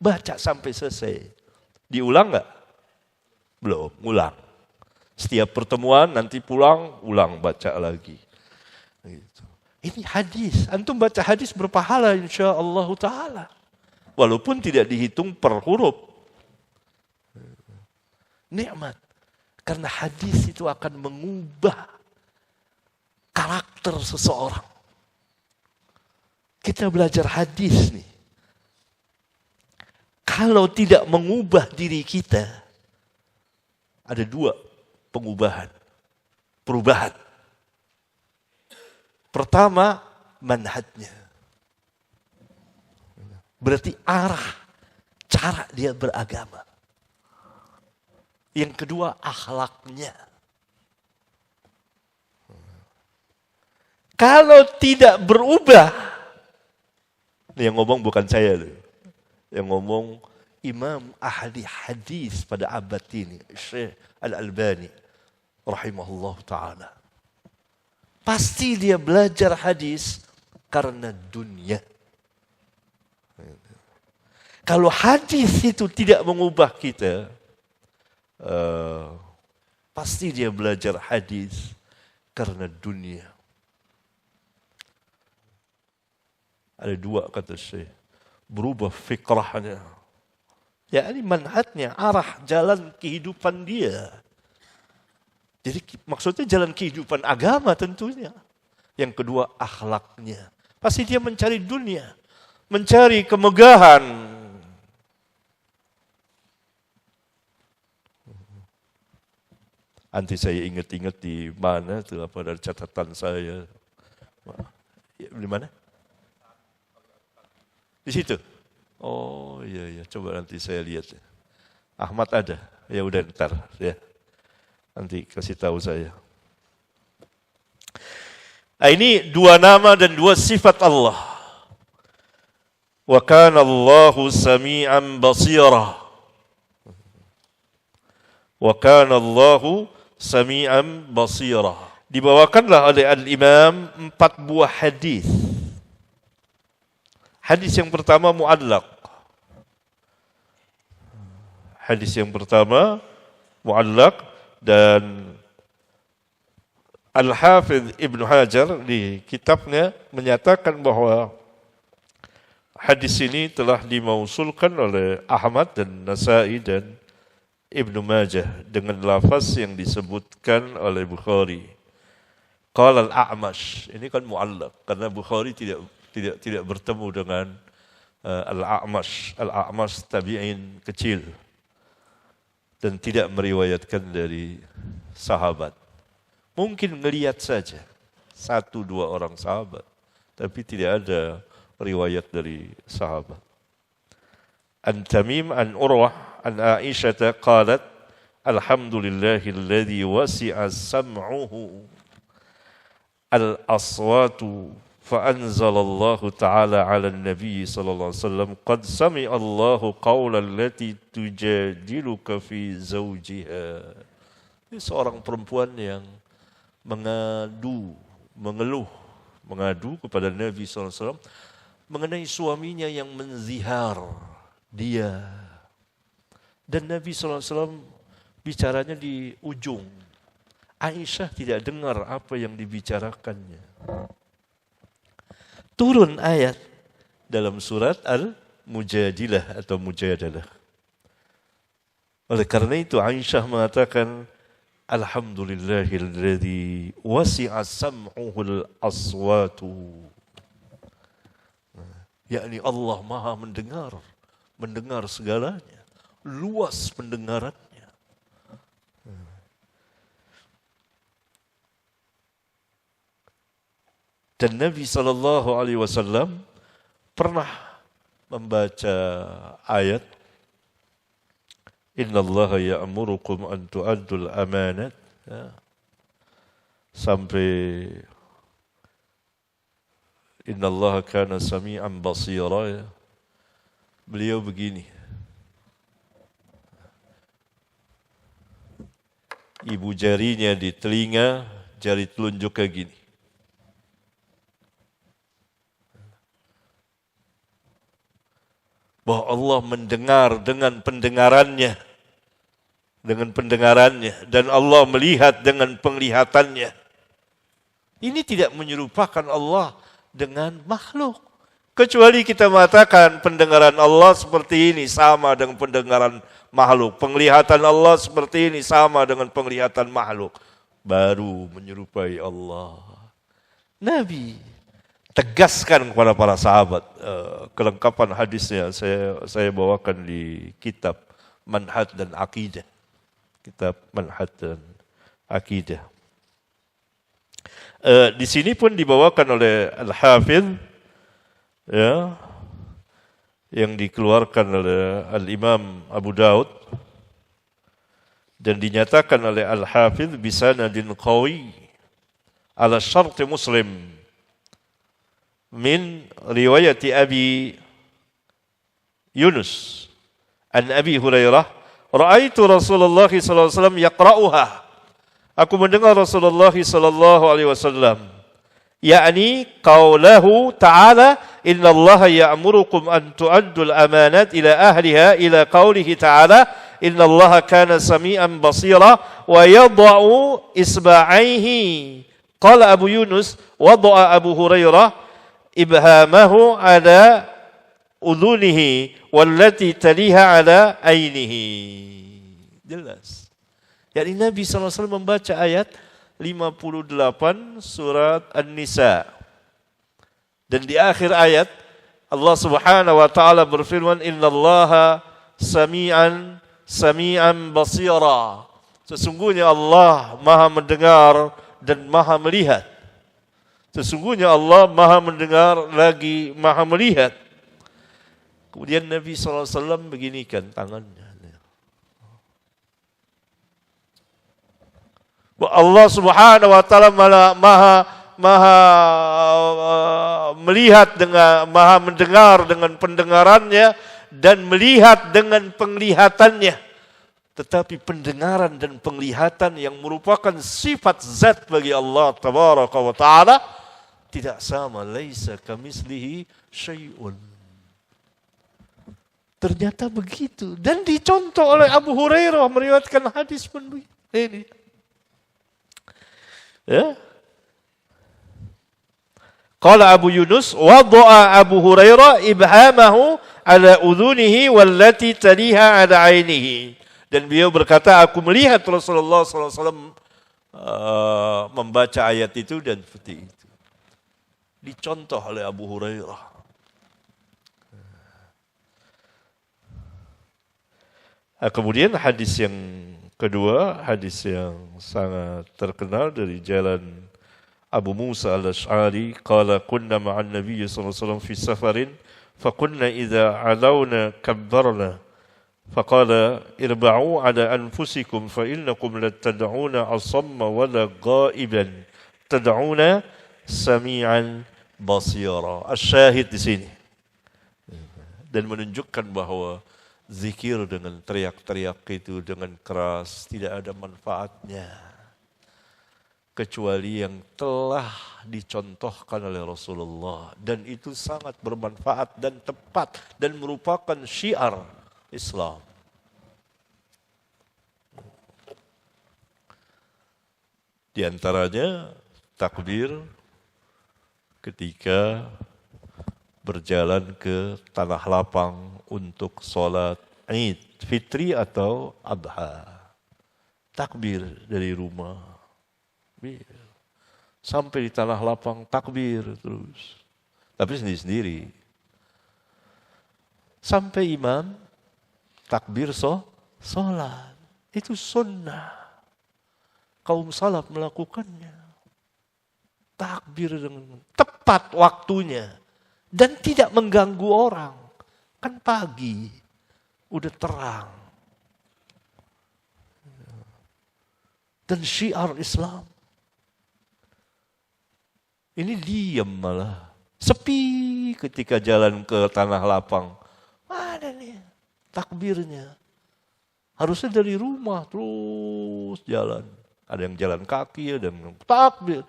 Baca sampai selesai. Diulang nggak? Belum, ulang. Setiap pertemuan nanti pulang, ulang baca lagi. Gitu. Ini hadis. Antum baca hadis berpahala insyaAllah ta'ala. Walaupun tidak dihitung per huruf. Nikmat. Karena hadis itu akan mengubah karakter seseorang. Kita belajar hadis nih. Kalau tidak mengubah diri kita, ada dua perubahan. Pertama, manhajnya. Berarti arah, cara dia beragama. Yang kedua, akhlaknya. Kalau tidak berubah, yang ngomong bukan saya loh. Yang ngomong Imam ahli hadis pada abad ini, Syekh Al-Albani rahimahullah ta'ala. Pasti dia belajar hadis karena dunia. Kalau hadis itu tidak mengubah kita, pasti dia belajar hadis karena dunia. Ada dua kata Syekh. Berubah fikrahnya. Ya ini manhajnya, arah jalan kehidupan dia. Jadi maksudnya jalan kehidupan agama tentunya. Yang kedua akhlaknya. Pasti dia mencari dunia. Mencari kemegahan. Nanti saya ingat-ingat di mana tuh apa dari catatan saya. Di mana? Di situ. Oh iya, coba nanti saya lihat. Ahmad ada? Ya udah ntar ya. Nanti kasih tahu saya. Nah, ini dua nama dan dua sifat Allah. Wa kana Allahu sami'an basira. Wa kana Allahu sami'an basira. Dibawakanlah oleh Al-Imam 4 buah hadis. Hadis yang pertama mu'allaq. Hadis yang pertama mu'allaq dan Al-Hafidh Ibnu Hajar di kitabnya menyatakan bahwa hadis ini telah dimausulkan oleh Ahmad dan Nasa'i dan Ibnu Majah dengan lafaz yang disebutkan oleh Bukhari. Qala al-A'mash, ini kan mu'allaq karena Bukhari tidak bertemu dengan Al-A'mash. Al-A'mash tabi'in kecil dan tidak meriwayatkan dari sahabat. Mungkin ngelihat saja 1-2 orang sahabat, tapi tidak ada riwayat dari sahabat. An Tamim an Urwah an Aisyah qalat alhamdulillahilladzi wasi'a sam'uhu al-aswatu فأنزل الله تعالى على النبي صلى الله عليه وسلم قد سمع الله قول التي تجادلك في زوجها. Ini seorang perempuan yang mengadu kepada Nabi SAW mengenai suaminya yang menzihar dia. Dan Nabi SAW bicaranya di ujung. Aisyah tidak dengar apa yang dibicarakannya. Turun ayat dalam surat Al-Mujadilah atau Mujadalah. Oleh karena itu Aisyah mengatakan alhamdulillahilladzi wasi'a sam'uhul aswatu. Yakni Allah Maha mendengar segalanya, luas pendengarannya. Dan Nabi SAW pernah membaca ayat Inna Allah ya'murukum an tu'addul amanat, ya, sampai Inna Allah kana sami'an basira, ya. Beliau begini, ibu jarinya di telinga, jari telunjuknya gini. Bahwa Allah mendengar dengan pendengarannya, dan Allah melihat dengan penglihatannya. Ini tidak menyerupakan Allah dengan makhluk. Kecuali kita mengatakan pendengaran Allah seperti ini sama dengan pendengaran makhluk. Penglihatan Allah seperti ini sama dengan penglihatan makhluk. Baru menyerupai Allah. Nabi tegaskan kepada para sahabat. Kelengkapan hadisnya saya bawakan di kitab Manhaj dan Aqidah. Kitab Manhaj dan Aqidah. Di sini pun dibawakan oleh Al-Hafidh, ya, yang dikeluarkan oleh Al-Imam Abu Daud dan dinyatakan oleh Al-Hafidh bisanadin qawi ala syarti Muslim min riwayati Abi Yunus an Abi Hurairah ra'aitu Rasulullah sallallahu alaihi wasallam yaqra'uha. Aku mendengar Rasulullah sallallahu alaihi wasallam, yakni qaulahu ta'ala innallaha ya'murukum an tu'addul amanat ila ahliha ila qaulihi ta'ala innallaha kana sami'an basira wa yad'u isba'aihi. Qala Abu Yunus wada'a Abu Hurairah ibhamahu ala udhunihi wallati taliha ala ainihi. Jelas. Jadi Nabi SAW membaca ayat 58 surat An-Nisa. Dan di akhir ayat Allah Subhanahu wa taala berfirman innallaha sami'an basira. Sesungguhnya Allah Maha mendengar dan Maha melihat. Sesungguhnya Allah Maha mendengar lagi Maha melihat. Kemudian Nabi SAW beginikan tangannya. Allah Subhanahu wa taala Maha melihat dengan Maha mendengar dengan pendengarannya dan melihat dengan penglihatannya. Tetapi pendengaran dan penglihatan yang merupakan sifat zat bagi Allah Tabaraka wa taala tidak sama, laisa kamitslihi syai'un. Ternyata begitu dan dicontoh oleh Abu Hurairah meriwayatkan hadis pun begini. Ya. Qala Abu Yunus, wada'a Abu Hurairah ibhamahu ala udhunihi wallati taliha ala ainihi. Dan beliau berkata, aku melihat Rasulullah SAW membaca ayat itu dan seperti itu. Dicontoh oleh Abu Hurairah. Kemudian hadis yang kedua, hadis yang sangat terkenal dari jalan Abu Musa al-Ash'ari, qala kunna ma'an Nabi sallallahu alaihi wasallam fi safarin, fa kunna idza alawna kabbarna, fa qala irba'u ala anfusikum fa innakum la tad'una asamma wa la ghaiban, tad'una sami'an basira. Asy-syahid di sini. Dan menunjukkan bahwa zikir dengan teriak-teriak itu dengan keras tidak ada manfaatnya. Kecuali yang telah dicontohkan oleh Rasulullah. Dan itu sangat bermanfaat dan tepat. Dan merupakan syiar Islam. Di antaranya takbir ketika berjalan ke tanah lapang untuk sholat Id, Fitri atau Adha. Takbir dari rumah. Sampai di tanah lapang, takbir terus. Tapi sendiri-sendiri. Sampai imam, takbir sholat. Itu sunnah. Kaum salaf melakukannya. Takbir dengan tepat waktunya. Dan tidak mengganggu orang. Kan pagi, udah terang. Dan syiar Islam. Ini diam malah. Sepi ketika jalan ke tanah lapang. Mana nih takbirnya? Harusnya dari rumah terus jalan. Ada yang jalan kaki, ada yang takbir.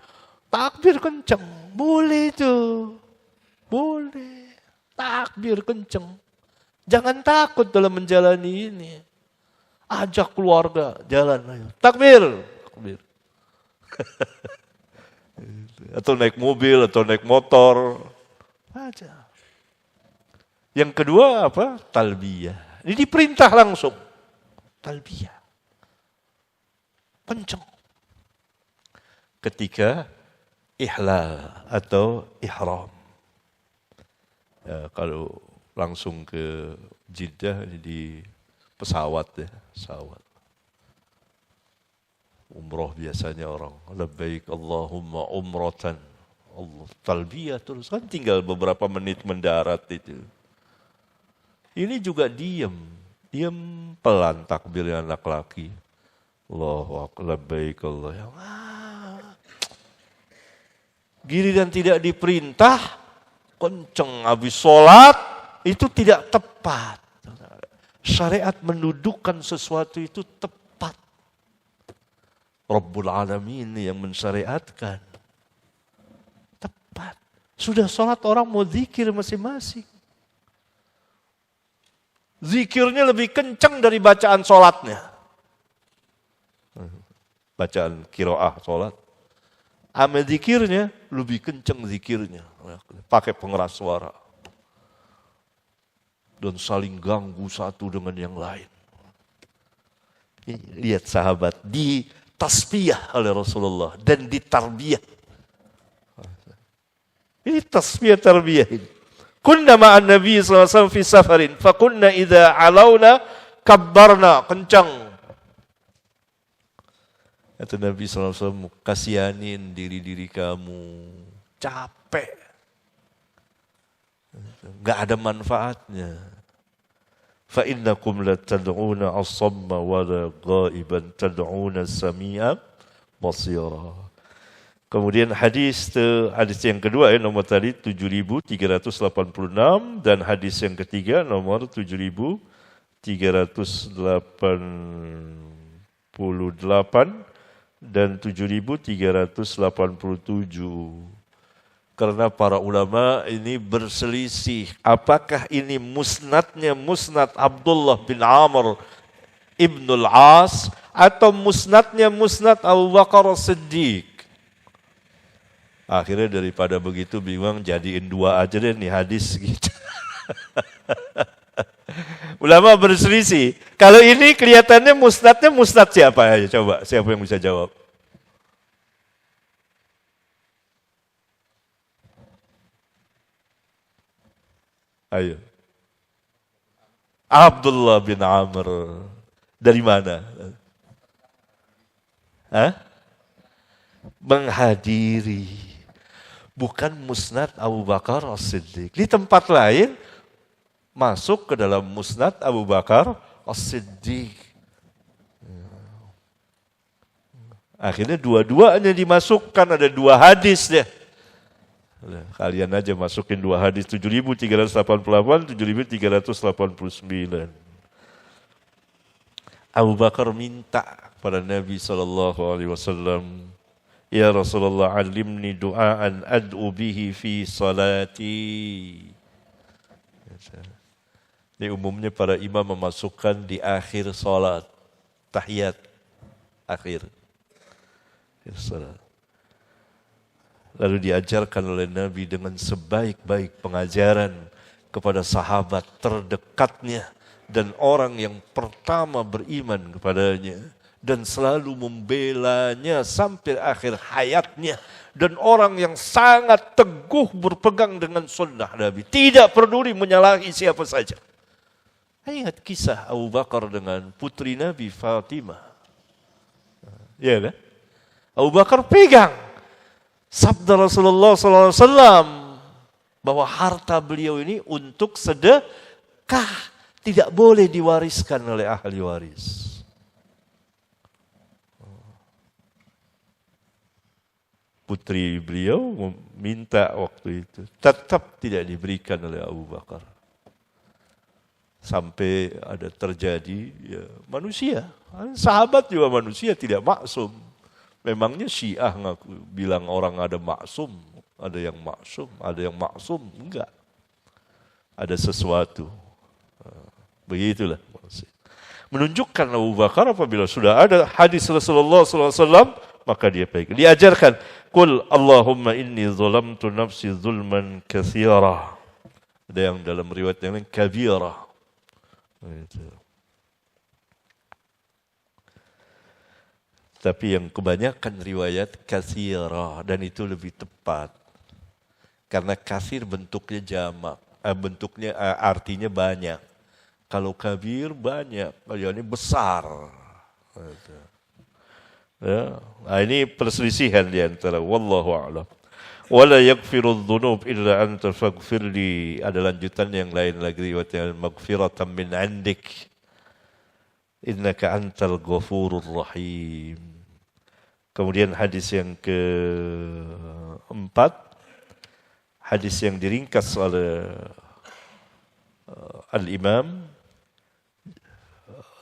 Takbir kenceng. Boleh tuh. Boleh. Takbir kenceng. Jangan takut dalam menjalani ini. Ajak keluarga jalan. Ayo. Takbir. Takbir. Atau naik mobil, atau naik motor. Aja. Yang kedua apa? Talbiyah. Ini diperintah langsung. Talbiyah. Kenceng. Ketika ihlal atau ihram. Ya, kalau langsung ke Jeddah di pesawat ya, pesawat. Umroh biasanya orang labbaik Allahumma umratan. Allah talbiyah terus kan tinggal beberapa menit mendarat itu. Ini juga diam pelan takbirnya anak laki. Allahu akbar labbaik Allah. Giliran tidak diperintah kenceng habis sholat itu tidak tepat. Syariat mendudukkan sesuatu itu tepat. Rabbul Alamin yang mensyariatkan. Tepat. Sudah sholat orang mau zikir masing-masing. Zikirnya lebih kencang dari bacaan sholatnya. Bacaan kiroah sholat. Ame zikirnya lebih kencang zikirnya. Pakai pengeras suara. Dan saling ganggu satu dengan yang lain. Lihat sahabat, di tasbiyah oleh Rasulullah dan ditarbiyah. Ini tasbiyah tarbiyah ini. Kunna ma'an Nabi SAW fi safarin, fa kunna idza alawna kabbarna, kencang. Kata Nabi SAW, kasihanin diri-diri kamu, capek. Enggak ada manfaatnya. Fa innakum la tad'una as-samma wa la ghaiban tad'una as-sami'a basira. Kemudian hadis yang kedua nomor tadi 7386 dan hadis yang ketiga nomor 7388 dan 7387. Karena para ulama ini berselisih. Apakah ini musnadnya musnad Abdullah bin Amr ibnul As atau musnadnya musnad Abu Bakar Siddiq. Akhirnya daripada begitu bingung, jadiin 2 aja deh nih hadis gitu. Ulama berselisih. Kalau ini kelihatannya musnad siapa aja? Coba, siapa yang bisa jawab? Ayo. Abdullah bin Amr. Dari mana? Hah? Menghadiri. Bukan musnad Abu Bakar As-Siddiq. Di tempat lain, masuk ke dalam musnad Abu Bakar As-Siddiq. Akhirnya dua-duanya dimasukkan, ada 2 hadis deh. Kalian aja masukin 2 hadis, 7.388, 7.389. Abu Bakar minta kepada Nabi SAW, Ya Rasulullah, alimni du'aan ad'u bihi fi salati. Ini umumnya para imam memasukkan di akhir salat, tahiyat akhir salat. Lalu diajarkan oleh Nabi dengan sebaik-baik pengajaran kepada sahabat terdekatnya dan orang yang pertama beriman kepadanya dan selalu membelanya sampai akhir hayatnya, dan orang yang sangat teguh berpegang dengan sunnah Nabi, tidak peduli menyalahi siapa saja. Ingat kisah Abu Bakar dengan putri Nabi Fatimah. Ya kan? Abu Bakar pegang sabda Rasulullah SAW bahwa harta beliau ini untuk sedekah, tidak boleh diwariskan oleh ahli waris. Putri beliau meminta waktu itu, tetap tidak diberikan oleh Abu Bakar. Sampai ada terjadi ya, manusia, sahabat juga manusia, tidak maksum. Memangnya Syiah ngaku bilang orang ada maksum, ada yang maksum, enggak. Ada sesuatu. Begitulah. Menunjukkan Abu Bakar apabila sudah ada hadis Rasulullah SAW, maka dia pegang. Diajarkan, Qul Allahumma inni zalamtu nafsi zulman katsira. Ada yang dalam riwayat yang lain kabira. Tapi yang kebanyakan riwayat katsira, dan itu lebih tepat. Karena katsir bentuknya jamak, artinya banyak. Kalau kabir banyak, ini besar. Ya. Nah, ini perselisihan di antara wallahu a'lam. Wala yaghfiru dzunub illa anta faghfirli. Ada lanjutan yang lain lagi riwayatnya, maghfiratan min 'indik. Innaka antal ghafurur rahim. Kemudian hadis yang keempat, hadis yang diringkas oleh Al-Imam,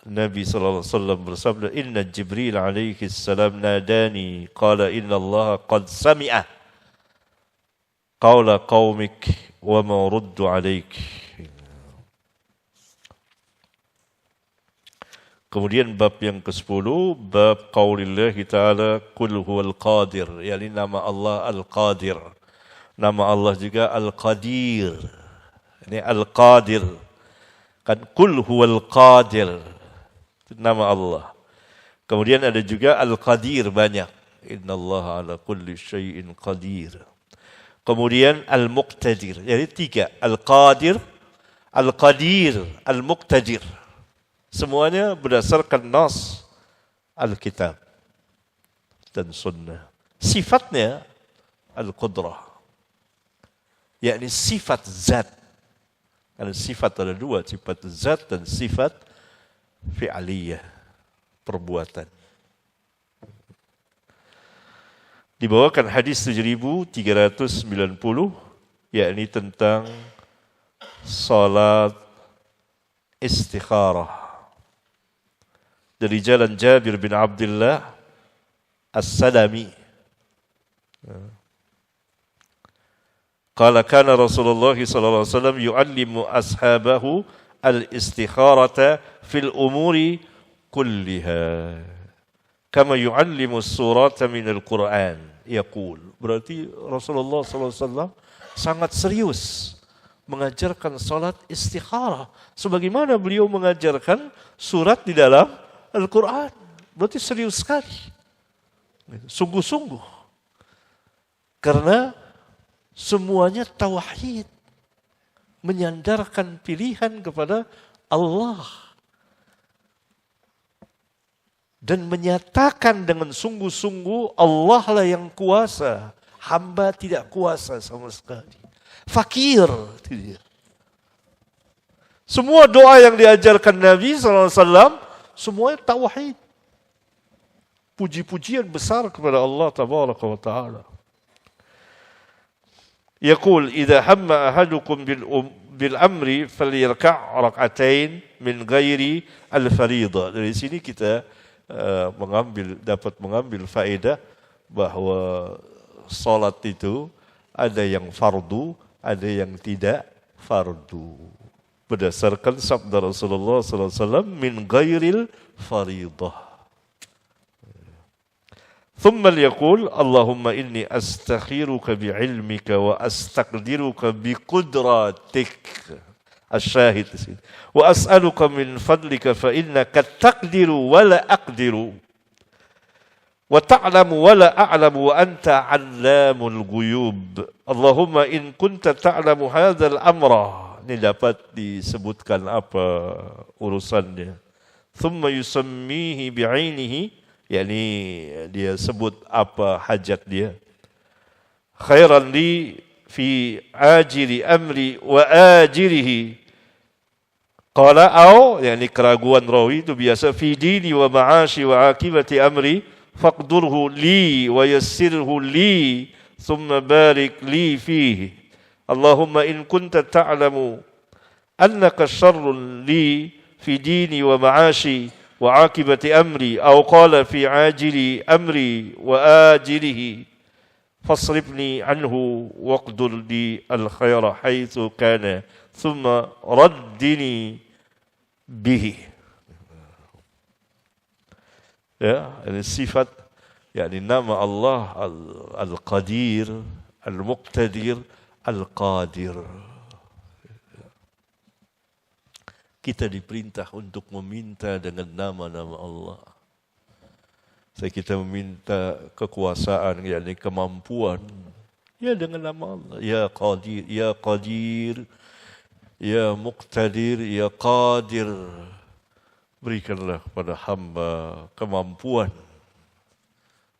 Nabi sallallahu alaihi wasallam bersabda, Inna Jibril alaihi salam nadani qala inna Allah qad sami'a qawla qaumik wa ma ruddu alaik. Kemudian bab yang ke-10, bab qaulillahi ta'ala qul huwal qadir, yakni nama Allah Al-Qadir. Nama Allah juga Al-Qadir. Ini Al-Qadir. Kan qul huwal qadir. Itu nama Allah. Kemudian ada juga Al-Qadir banyak. Innallaha ala kulli syai'in qadir. Kemudian Al-Muqtadir. Jadi 3. Al-Qadir, Al-Qadir, Al-Muqtadir. Semuanya berdasarkan nas Al-Kitab dan Sunnah. Sifatnya Al-Qudrah. Yakni sifat zat. Karena sifat ada 2, sifat zat dan sifat fi'aliyah, perbuatan. Dibawakan hadis 7.390, yakni tentang salat istikharah. Dari jalan Jabir bin Abdullah As-Salami. Qala kana Rasulullah sallallahu alaihi wasallam yu'allimu ashabahu al-istikharata fil umuri kulliha kama yu'allimu as-surata min al-Qur'an. yaqul. Berarti Rasulullah SAW sangat serius mengajarkan salat istikharah. Sebagaimana beliau mengajarkan surat di dalam Al-Quran. Berarti serius sekali. Sungguh-sungguh. Karena semuanya tauhid. Menyandarkan pilihan kepada Allah. Dan menyatakan dengan sungguh-sungguh Allah lah yang kuasa. Hamba tidak kuasa sama sekali. Fakir. Semua doa yang diajarkan Nabi SAW, semuanya tauhid. Puji-pujian besar kepada Allah Tabaraka wa Ta'ala. Yaqul, idza hamma ahadukum bil amri falyarka' rak'atain min ghairi al-fariḍah. Dari sini kita dapat mengambil faedah bahwa salat itu ada yang fardu, ada yang tidak fardu. Berdasarkan sabda Rasulullah SAW, min ghairil fariḍah. ثم يقول اللهم إني أستخيرك بعلمك وأستقدرك بقدرتك الشاهد وأسألك من فضلك فإنك تقدر ولا أقدر وتعلم ولا أعلم وأنت علام الغيوب اللهم إن كنت تعلم هذا الأمر. Ini dapat disebutkan apa urusannya. ثم يسميه بعينه, yakni dia sebut apa hajat dia. Khairan li fi ajili amri wa ajirihi. Qala au, yakni keraguan rawi itu biasa, fi dini wa ma'ashi wa akibati amri faqdurhu li wa yassirhu li thumma barik li fihi. Allahumma in kunta ta'lamu annaka syarrun li fi dini wa ma'ashi وعاقبة أمري أو قال في عاجل أمري وآجله فاصرفني عنه واقدر لي الخير حيث كان ثم ردني به. Ya, ini sifat, yakni nama Allah Al-Qadir, Al-Muqtadir, Al-Qadir. Kita diperintah untuk meminta dengan nama-nama Allah. Kita meminta kekuasaan, yakni kemampuan, ya dengan nama Allah. Ya Qadir, Ya Qadir, Ya Muqtadir, Ya Qadir. Berikanlah pada hamba kemampuan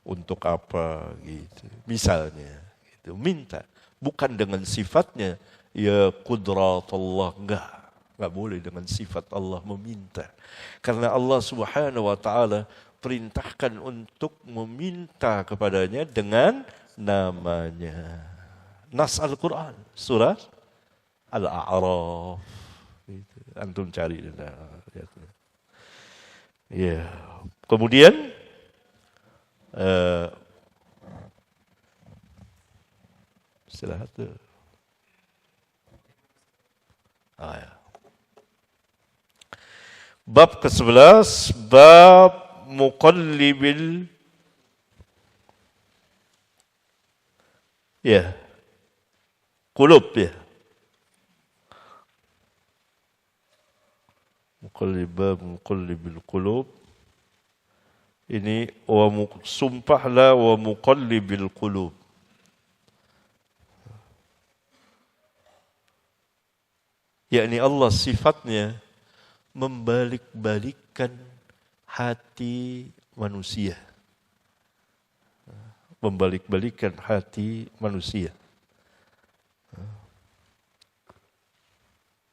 untuk apa gitu. Misalnya, gitu. Minta. Bukan dengan sifatnya, ya Qudratullah, enggak. Enggak boleh dengan sifat Allah meminta. Karena Allah Subhanahu wa Ta'ala perintahkan untuk meminta kepadanya dengan namanya. Nas Al-Quran, surah Al-A'raf. Antum cari. Ya. Kemudian istirahat tu. Ya. Bab ke-11, bab muqallibil qulub ya. Muqallibil qulub. Ini sumpahlah wa muqallibil qulub. Yakni Allah sifatnya membalik-balikkan hati manusia. Membalik-balikkan hati manusia.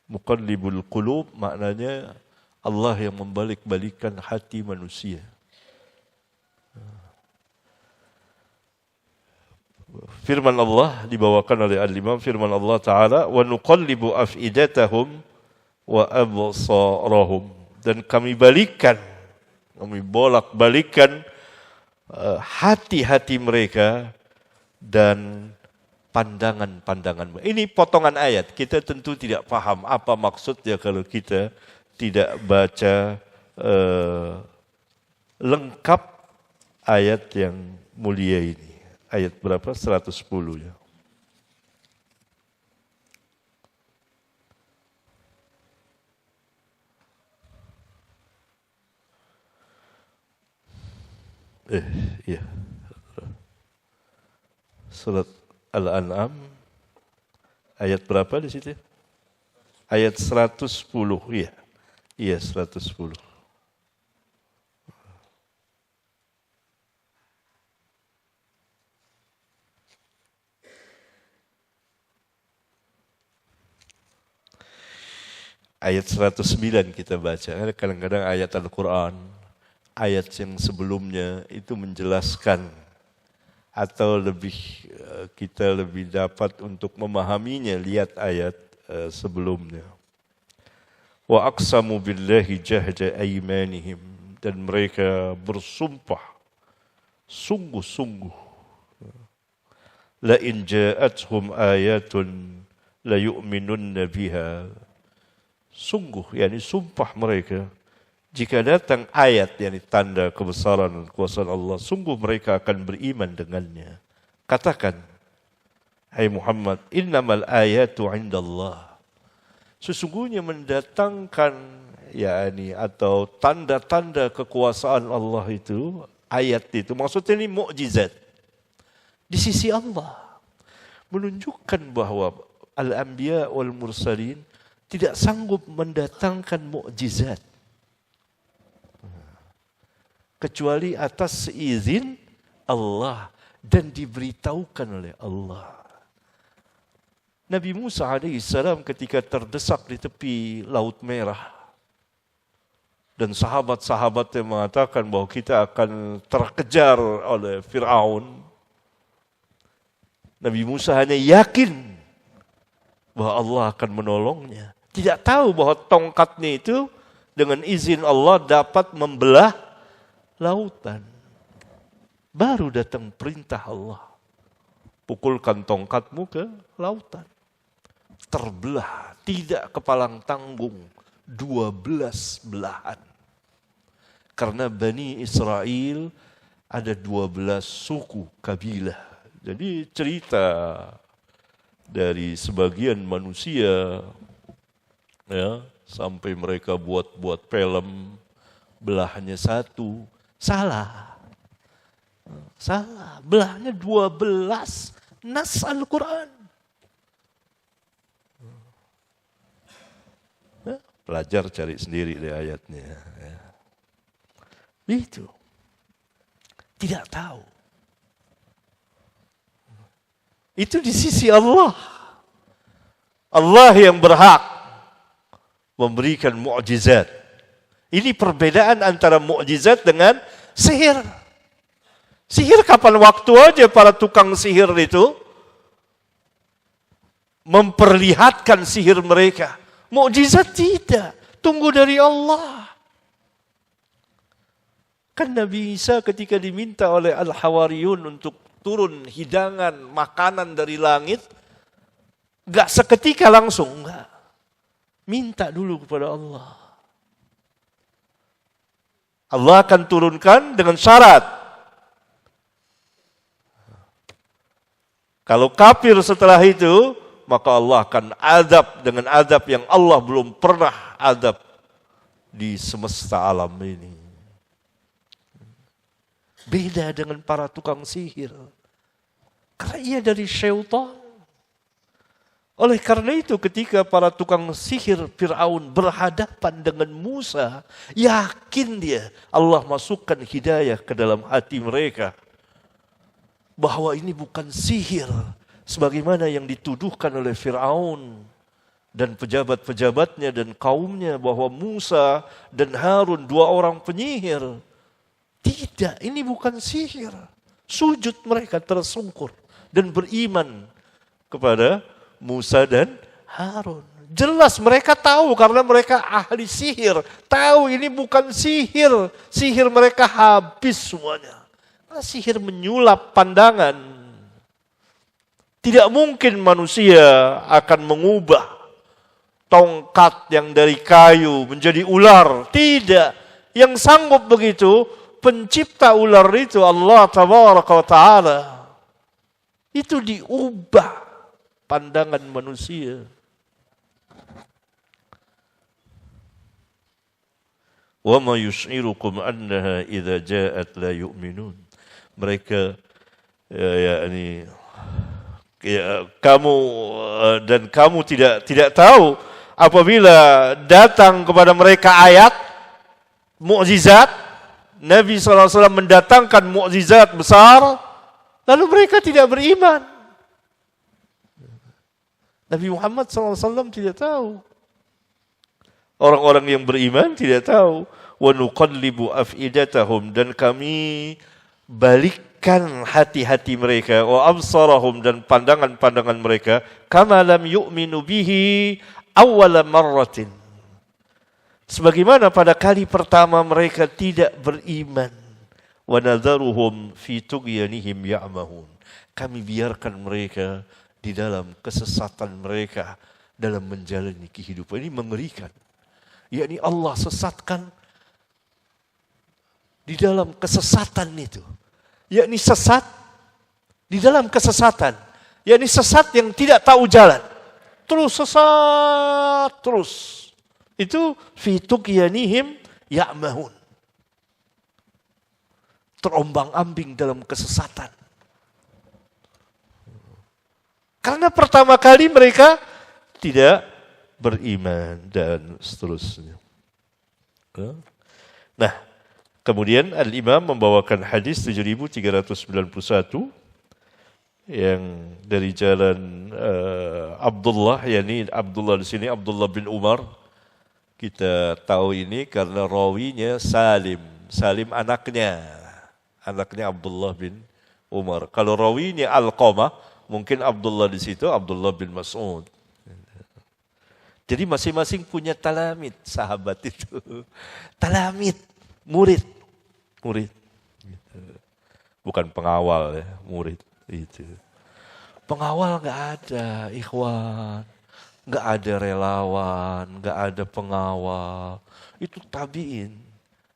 Muqallibul qulub maknanya Allah yang membalik-balikkan hati manusia. Firman Allah dibawakan oleh Al-Imam, firman Allah Ta'ala, wa nuqallibu af'idatahum wa absarahum, dan kami bolak-balikan hati-hati mereka dan pandangan-pandangan. Ini potongan ayat, kita tentu tidak paham apa maksudnya kalau kita tidak baca lengkap ayat yang mulia ini. ayat berapa? 110 ya. Iya. Surat Al-An'am ayat berapa di situ? Ayat 110, iya. Iya, 110. Ayat 109 kita baca. Kadang-kadang ayat Al-Quran, ayat yang sebelumnya itu menjelaskan atau kita lebih dapat untuk memahaminya lihat ayat sebelumnya. Wa aqsamu billahi jahda aymanihim, dan mereka bersumpah sungguh-sungguh, la in ja'atuhum ayatun la yu'minunna biha, sungguh, yakni sumpah mereka, jika datang ayat, yakni tanda kebesaran dan kuasa Allah, sungguh mereka akan beriman dengannya. Katakan, hai Muhammad, innamal ayatu indallah, sesungguhnya mendatangkan, yakni atau tanda-tanda kekuasaan Allah itu, ayat itu, maksudnya ini mukjizat di sisi Allah, menunjukkan bahwa al-anbiya wal mursalin tidak sanggup mendatangkan mukjizat kecuali atas izin Allah dan diberitahukan oleh Allah. Nabi Musa alaihissalam ketika terdesak di tepi Laut Merah dan sahabat-sahabatnya mengatakan bahwa kita akan terkejar oleh Fir'aun, Nabi Musa hanya yakin bahwa Allah akan menolongnya. Tidak tahu bahwa tongkatnya itu dengan izin Allah dapat membelah lautan. Baru datang perintah Allah. Pukulkan tongkatmu ke lautan. Terbelah, tidak kepalang tanggung, 12 belahan. Karena Bani Israel ada 12 suku, kabilah. Jadi cerita dari sebagian manusia, ya, sampai mereka buat film, belahnya satu, salah, belahnya 12, nas Al-Quran. Ya, pelajar cari sendiri deh ayatnya. Ya. Itu tidak tahu. Itu di sisi Allah. Allah yang berhak memberikan mukjizat. Ini perbedaan antara mukjizat dengan sihir. Sihir kapan waktu aja para tukang sihir itu memperlihatkan sihir mereka. Mukjizat tidak. Tunggu dari Allah. Kan Nabi Isa ketika diminta oleh Al-Hawariyun untuk turun hidangan makanan dari langit, gak seketika langsung, enggak. Minta dulu kepada Allah. Allah akan turunkan dengan syarat. Kalau kafir setelah itu, maka Allah akan azab dengan azab yang Allah belum pernah azab di semesta alam ini. Beda dengan para tukang sihir. Karena ia dari syaitan. Oleh karena itu ketika para tukang sihir Fir'aun berhadapan dengan Musa, yakin dia Allah masukkan hidayah ke dalam hati mereka. Bahwa ini bukan sihir. Sebagaimana yang dituduhkan oleh Fir'aun dan pejabat-pejabatnya dan kaumnya bahwa Musa dan Harun 2 orang penyihir. Tidak, ini bukan sihir. Sujud mereka tersungkur dan beriman kepada Musa dan Harun. Jelas mereka tahu karena mereka ahli sihir. Tahu ini bukan sihir. Sihir mereka habis semuanya. Karena sihir menyulap pandangan. Tidak mungkin manusia akan mengubah tongkat yang dari kayu menjadi ular. Tidak. Yang sanggup begitu, pencipta ular itu Allah Tabaraka wa Ta'ala. Itu diubah pandangan manusia. Wa ma yus'irukum annaha idza ja'at la yu'minun. Mereka kamu tidak tahu apabila datang kepada mereka ayat mukjizat, Nabi SAW mendatangkan mukjizat besar, lalu mereka tidak beriman. Nabi Muhammad SAW tidak tahu. Orang-orang yang beriman tidak tahu. Wa nuqallibu afidatahum, dan kami balikkan hati-hati mereka, wa absarahum, dan pandangan-pandangan mereka, kama lam yu'minu bihi awwala marratin, sebagaimana pada kali pertama mereka tidak beriman. Wa nadharuhum fi tughyanihim ya'mahun, kami biarkan mereka di dalam kesesatan mereka dalam menjalani kehidupan. Ini mengerikan. Yakni Allah sesatkan di dalam kesesatan itu. Yakni sesat di dalam kesesatan. Yakni sesat yang tidak tahu jalan. Terus sesat terus. Itu fi tughyanihim ya'mahun. Terombang-ambing dalam kesesatan. Karena pertama kali mereka tidak beriman dan seterusnya. Nah, kemudian Al-Imam membawakan hadis 7391 yang dari jalan Abdullah, yakni Abdullah di sini Abdullah bin Umar. Kita tahu ini karena rawinya Salim. Salim anaknya Abdullah bin Umar. Kalau rawinya Alqamah, mungkin Abdullah di situ Abdullah bin Mas'ud. Jadi masing-masing punya talamid sahabat itu. Talamid, murid. Bukan pengawal ya, murid itu. Pengawal enggak ada, ikhwan. Enggak ada relawan, enggak ada pengawal. Itu tabi'in.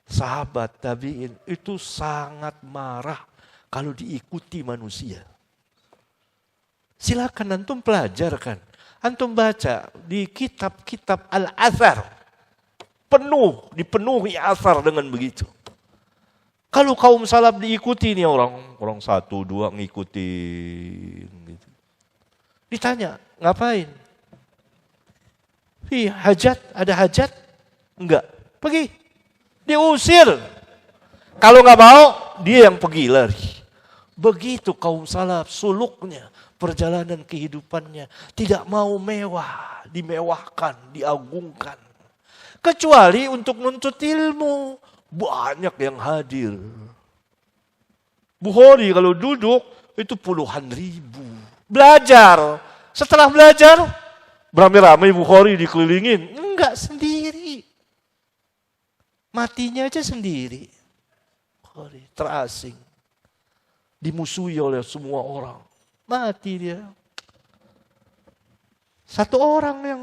Sahabat tabi'in itu sangat marah kalau diikuti manusia. Silakan antum pelajarkan. Antum baca di kitab-kitab al-athar. Dipenuhi athar dengan begitu. Kalau kaum salaf diikuti nih orang satu, dua ngikutin. Gitu. Ditanya, ngapain? Ada hajat? Enggak. Pergi. Diusir. Kalau nggak mau, dia yang pergi lari. Begitu kaum salaf suluknya. Perjalanan kehidupannya tidak mau mewah, dimewahkan, diagungkan. Kecuali untuk nuntut ilmu, banyak yang hadir. Bukhari kalau duduk itu puluhan ribu. Belajar, setelah belajar beramai-ramai Bukhari dikelilingin. Enggak, sendiri. Matinya aja sendiri. Bukhari terasing. Dimusuhi oleh semua orang. Mati dia. Satu orang yang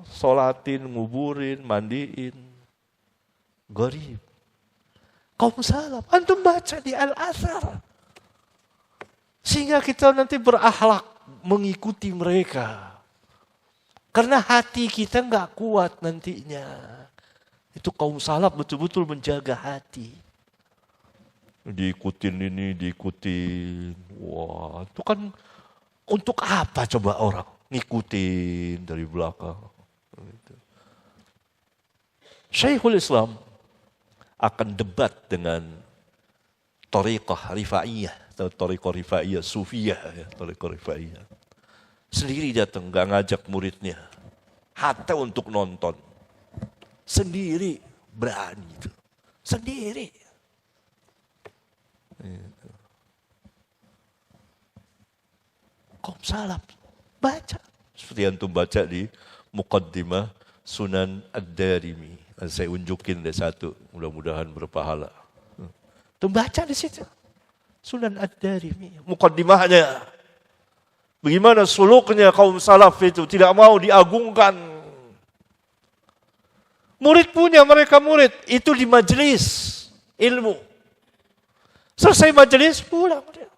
sholatin, nguburin, mandiin. Gharib. Kaum salaf. Antum baca di Al-Athar. Sehingga kita nanti berakhlak mengikuti mereka. Karena hati kita enggak kuat nantinya. Itu kaum salaf betul-betul menjaga hati. Diikutin ini, diikutin. Wah, itu kan untuk apa coba orang ngikutin dari belakang. Syekhul Islam akan debat dengan Thariqah Rifaiyah atau Thariqah Rifaiyah Sufiyah ya, Thariqah Rifaiyah. Sendiri datang, gak ngajak muridnya. Hatta untuk nonton. Sendiri berani itu. Sendiri. Kaum salaf baca seperti antum baca di Muqaddimah Sunan Ad-Darimi. Saya unjukin deh satu, mudah-mudahan berpahala. Antum baca di situ Sunan Ad-Darimi, muqaddimahnya. Bagaimana suluknya kaum salaf itu tidak mau diagungkan. Murid punya mereka murid itu di majelis ilmu. Selesai majelis pulang dia.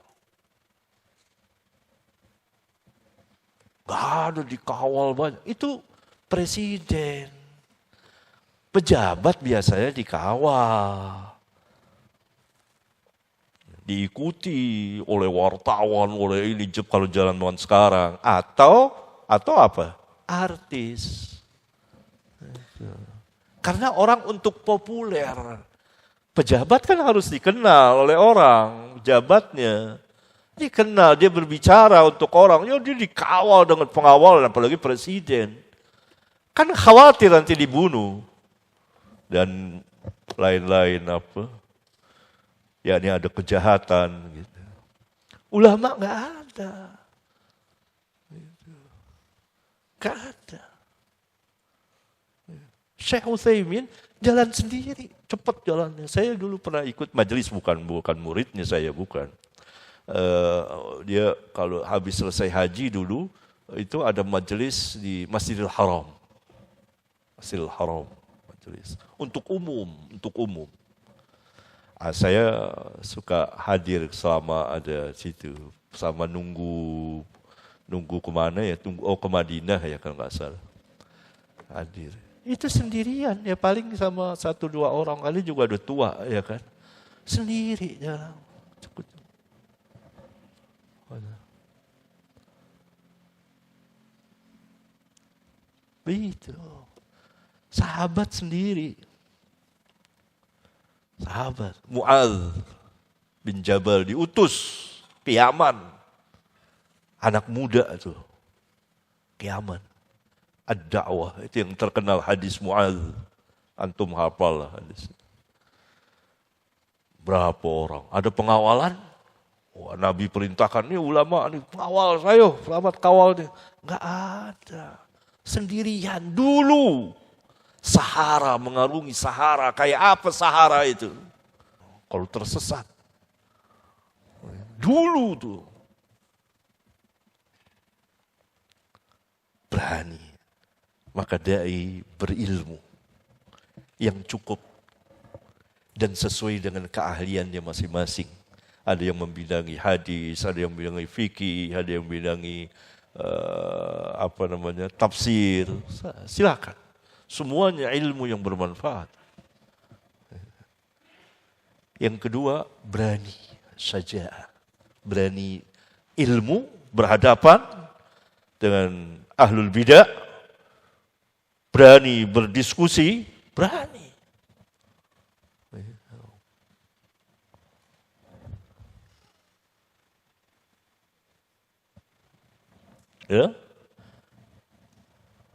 Gak ada dikawal banyak. Itu presiden. Pejabat biasanya dikawal. Diikuti oleh wartawan, oleh ini kalau jalan dengan sekarang. Atau apa? Artis. Karena orang untuk populer. Pejabat kan harus dikenal oleh orang, pejabatnya. Dikenal, dia berbicara untuk orang. Ya dia dikawal dengan pengawal, apalagi presiden. Kan khawatir nanti dibunuh. Dan lain-lain apa. Ya ini ada kejahatan. Gitu. Ulama nggak ada. Gitu. Nggak ada. Syekh Utsaimin jalan sendiri, cepat jalannya. Saya dulu pernah ikut majelis, bukan muridnya saya, bukan. Dia kalau habis selesai haji dulu, itu ada majelis di Masjidil Haram. Masjidil Haram, majelis. Untuk umum. Saya suka hadir selama ada situ, sama nunggu kemana ya, ke Madinah ya kalau nggak salah. Hadir. Itu sendirian, ya paling sama 1-2 orang, kali juga udah tua ya kan. Sendiri jalan. Begitu. Sahabat sendiri. Sahabat. Mu'adz bin Jabal diutus ke Yaman. Anak muda tuh. Ke Yaman. Ad-da'wah, itu yang terkenal hadis Mu'adz. Antum hafal lah hadis. Berapa orang? Ada pengawalan? Wah, Nabi perintahkan, nih ulama, nih pengawal saya, selamat kawal dia. Enggak ada. Sendirian dulu. Sahara, mengarungi Sahara. Kayak apa Sahara itu? Kalau tersesat. Dulu tuh. Berani. Maka dai berilmu. Yang cukup. Dan sesuai dengan keahliannya masing-masing. Ada yang membidangi hadis, ada yang membidangi fikih, ada yang membidangi tafsir. Silakan. Semuanya ilmu yang bermanfaat. Yang kedua, berani saja. Berani ilmu, berhadapan dengan ahlul bidah. Berani berdiskusi, berani. Ya.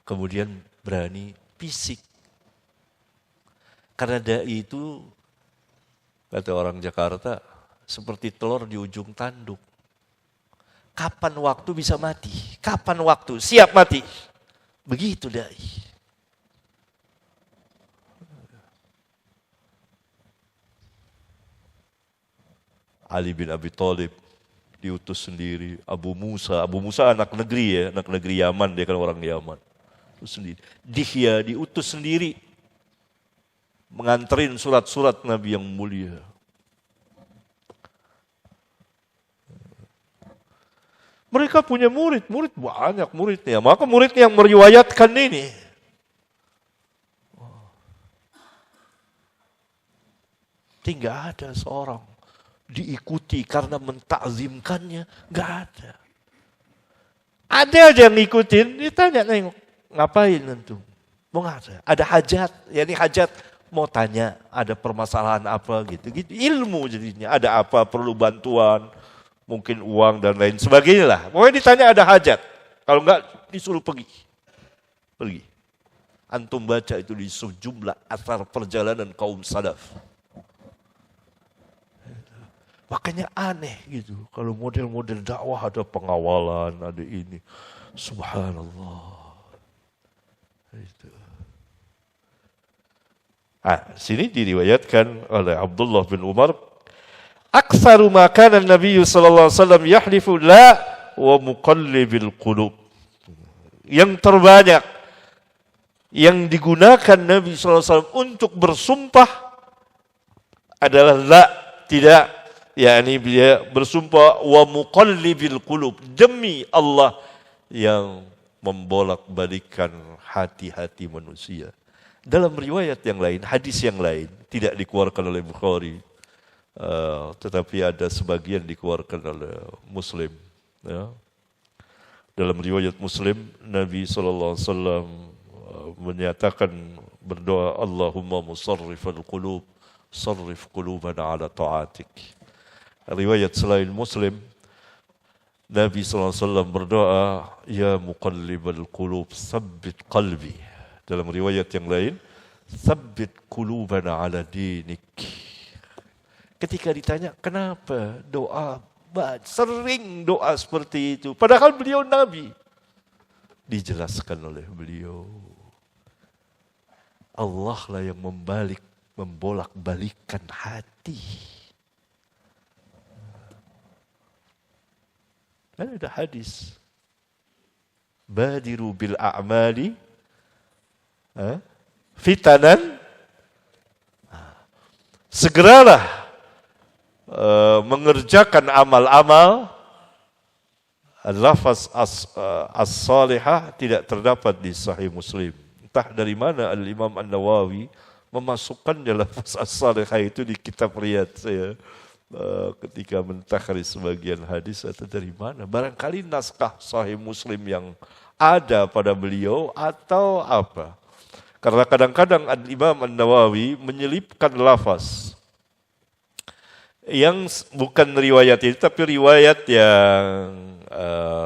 Kemudian berani fisik. Karena dai itu, kata orang Jakarta, seperti telur di ujung tanduk. Kapan waktu bisa mati? Kapan waktu siap mati? Begitu dai. Ali bin Abi Thalib diutus sendiri. Abu Musa anak negeri ya, anak negeri Yaman, dia kan orang Yaman. Sendiri. Dihya diutus sendiri menganterin surat-surat Nabi yang mulia. Mereka punya murid banyak muridnya. Maka murid yang meriwayatkan ini. Tidak ada seorang diikuti karena mentakzimkannya, nggak ada. Ada aja yang ngikutin, ditanya nengok. Ngapain antum? Mau nggak ada hajat, yakni hajat mau tanya ada permasalahan apa gitu. Ilmu jadinya, ada apa perlu bantuan, mungkin uang dan lain sebagainya lah. Pokoknya ditanya ada hajat. Kalau enggak disuruh pergi. Antum baca itu di sejumlah athar perjalanan kaum salaf. Makanya aneh gitu. Kalau model-model dakwah ada pengawalan, ada ini. Subhanallah. Itu. Sini diriwayatkan oleh Abdullah bin Umar, aktsaru ma kana an-nabiy sallallahu alaihi wasallam yahlifu la wa muqallibil qulub. Yang terbanyak yang digunakan Nabi sallallahu alaihi wasallam untuk bersumpah adalah la, tidak, yakni dia bersumpah wa muqallibil qulub, demi Allah yang membolak-balikan hati-hati manusia. Dalam riwayat yang lain, hadis yang lain, tidak dikeluarkan oleh Bukhari, tetapi ada sebagian dikeluarkan oleh Muslim. Ya. Dalam riwayat Muslim, Nabi SAW menyatakan berdoa, Allahumma musarrifal qulub, sarrif qulubana ala ta'atik. Riwayat selain Muslim, Nabi SAW berdoa, Ya muqallibal qulub, sabbit qalbi. Dalam riwayat yang lain, sabbit qulubana ala dinik. Ketika ditanya, kenapa doa, sering doa seperti itu. Padahal beliau Nabi. Dijelaskan oleh beliau, Allah lah yang membolak-balikan hati. Ada hadis. Badiru bil a'mali fitanan. Segeralah mengerjakan amal-amal. Lafaz as-salihah tidak terdapat di Sahih Muslim. Entah dari mana Al-Imam An-Nawawi memasukkannya lafaz as-salihah itu di kitab Riyadh saya ketika mentakhrij sebagian hadis, atau dari mana. Barangkali naskah Sahih Muslim yang ada pada beliau atau apa. Karena kadang-kadang Al-Imam An-Nawawi menyelipkan lafaz yang bukan riwayat itu, tapi riwayat yang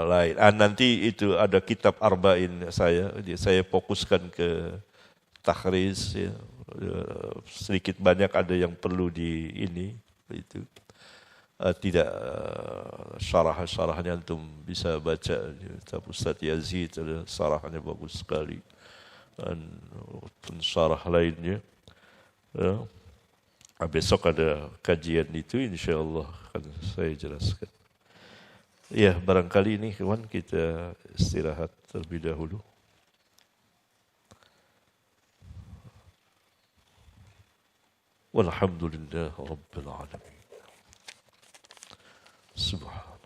lain. Nanti itu ada kitab Arba'in saya fokuskan ke takhrij, ya. Sedikit banyak ada yang perlu di ini itu. Tidak syarah-syarahnya antum bisa baca kitab Ustaz Yazid, ada syarahnya bagus sekali. Dan pensyarah lainnya. Ya. Besok ada kajian itu, insyaAllah akan saya jelaskan. Ya, barangkali ini kawan kita istirahat terlebih dahulu. Walhamdulillah Rabbil Alamin. Subhanallah.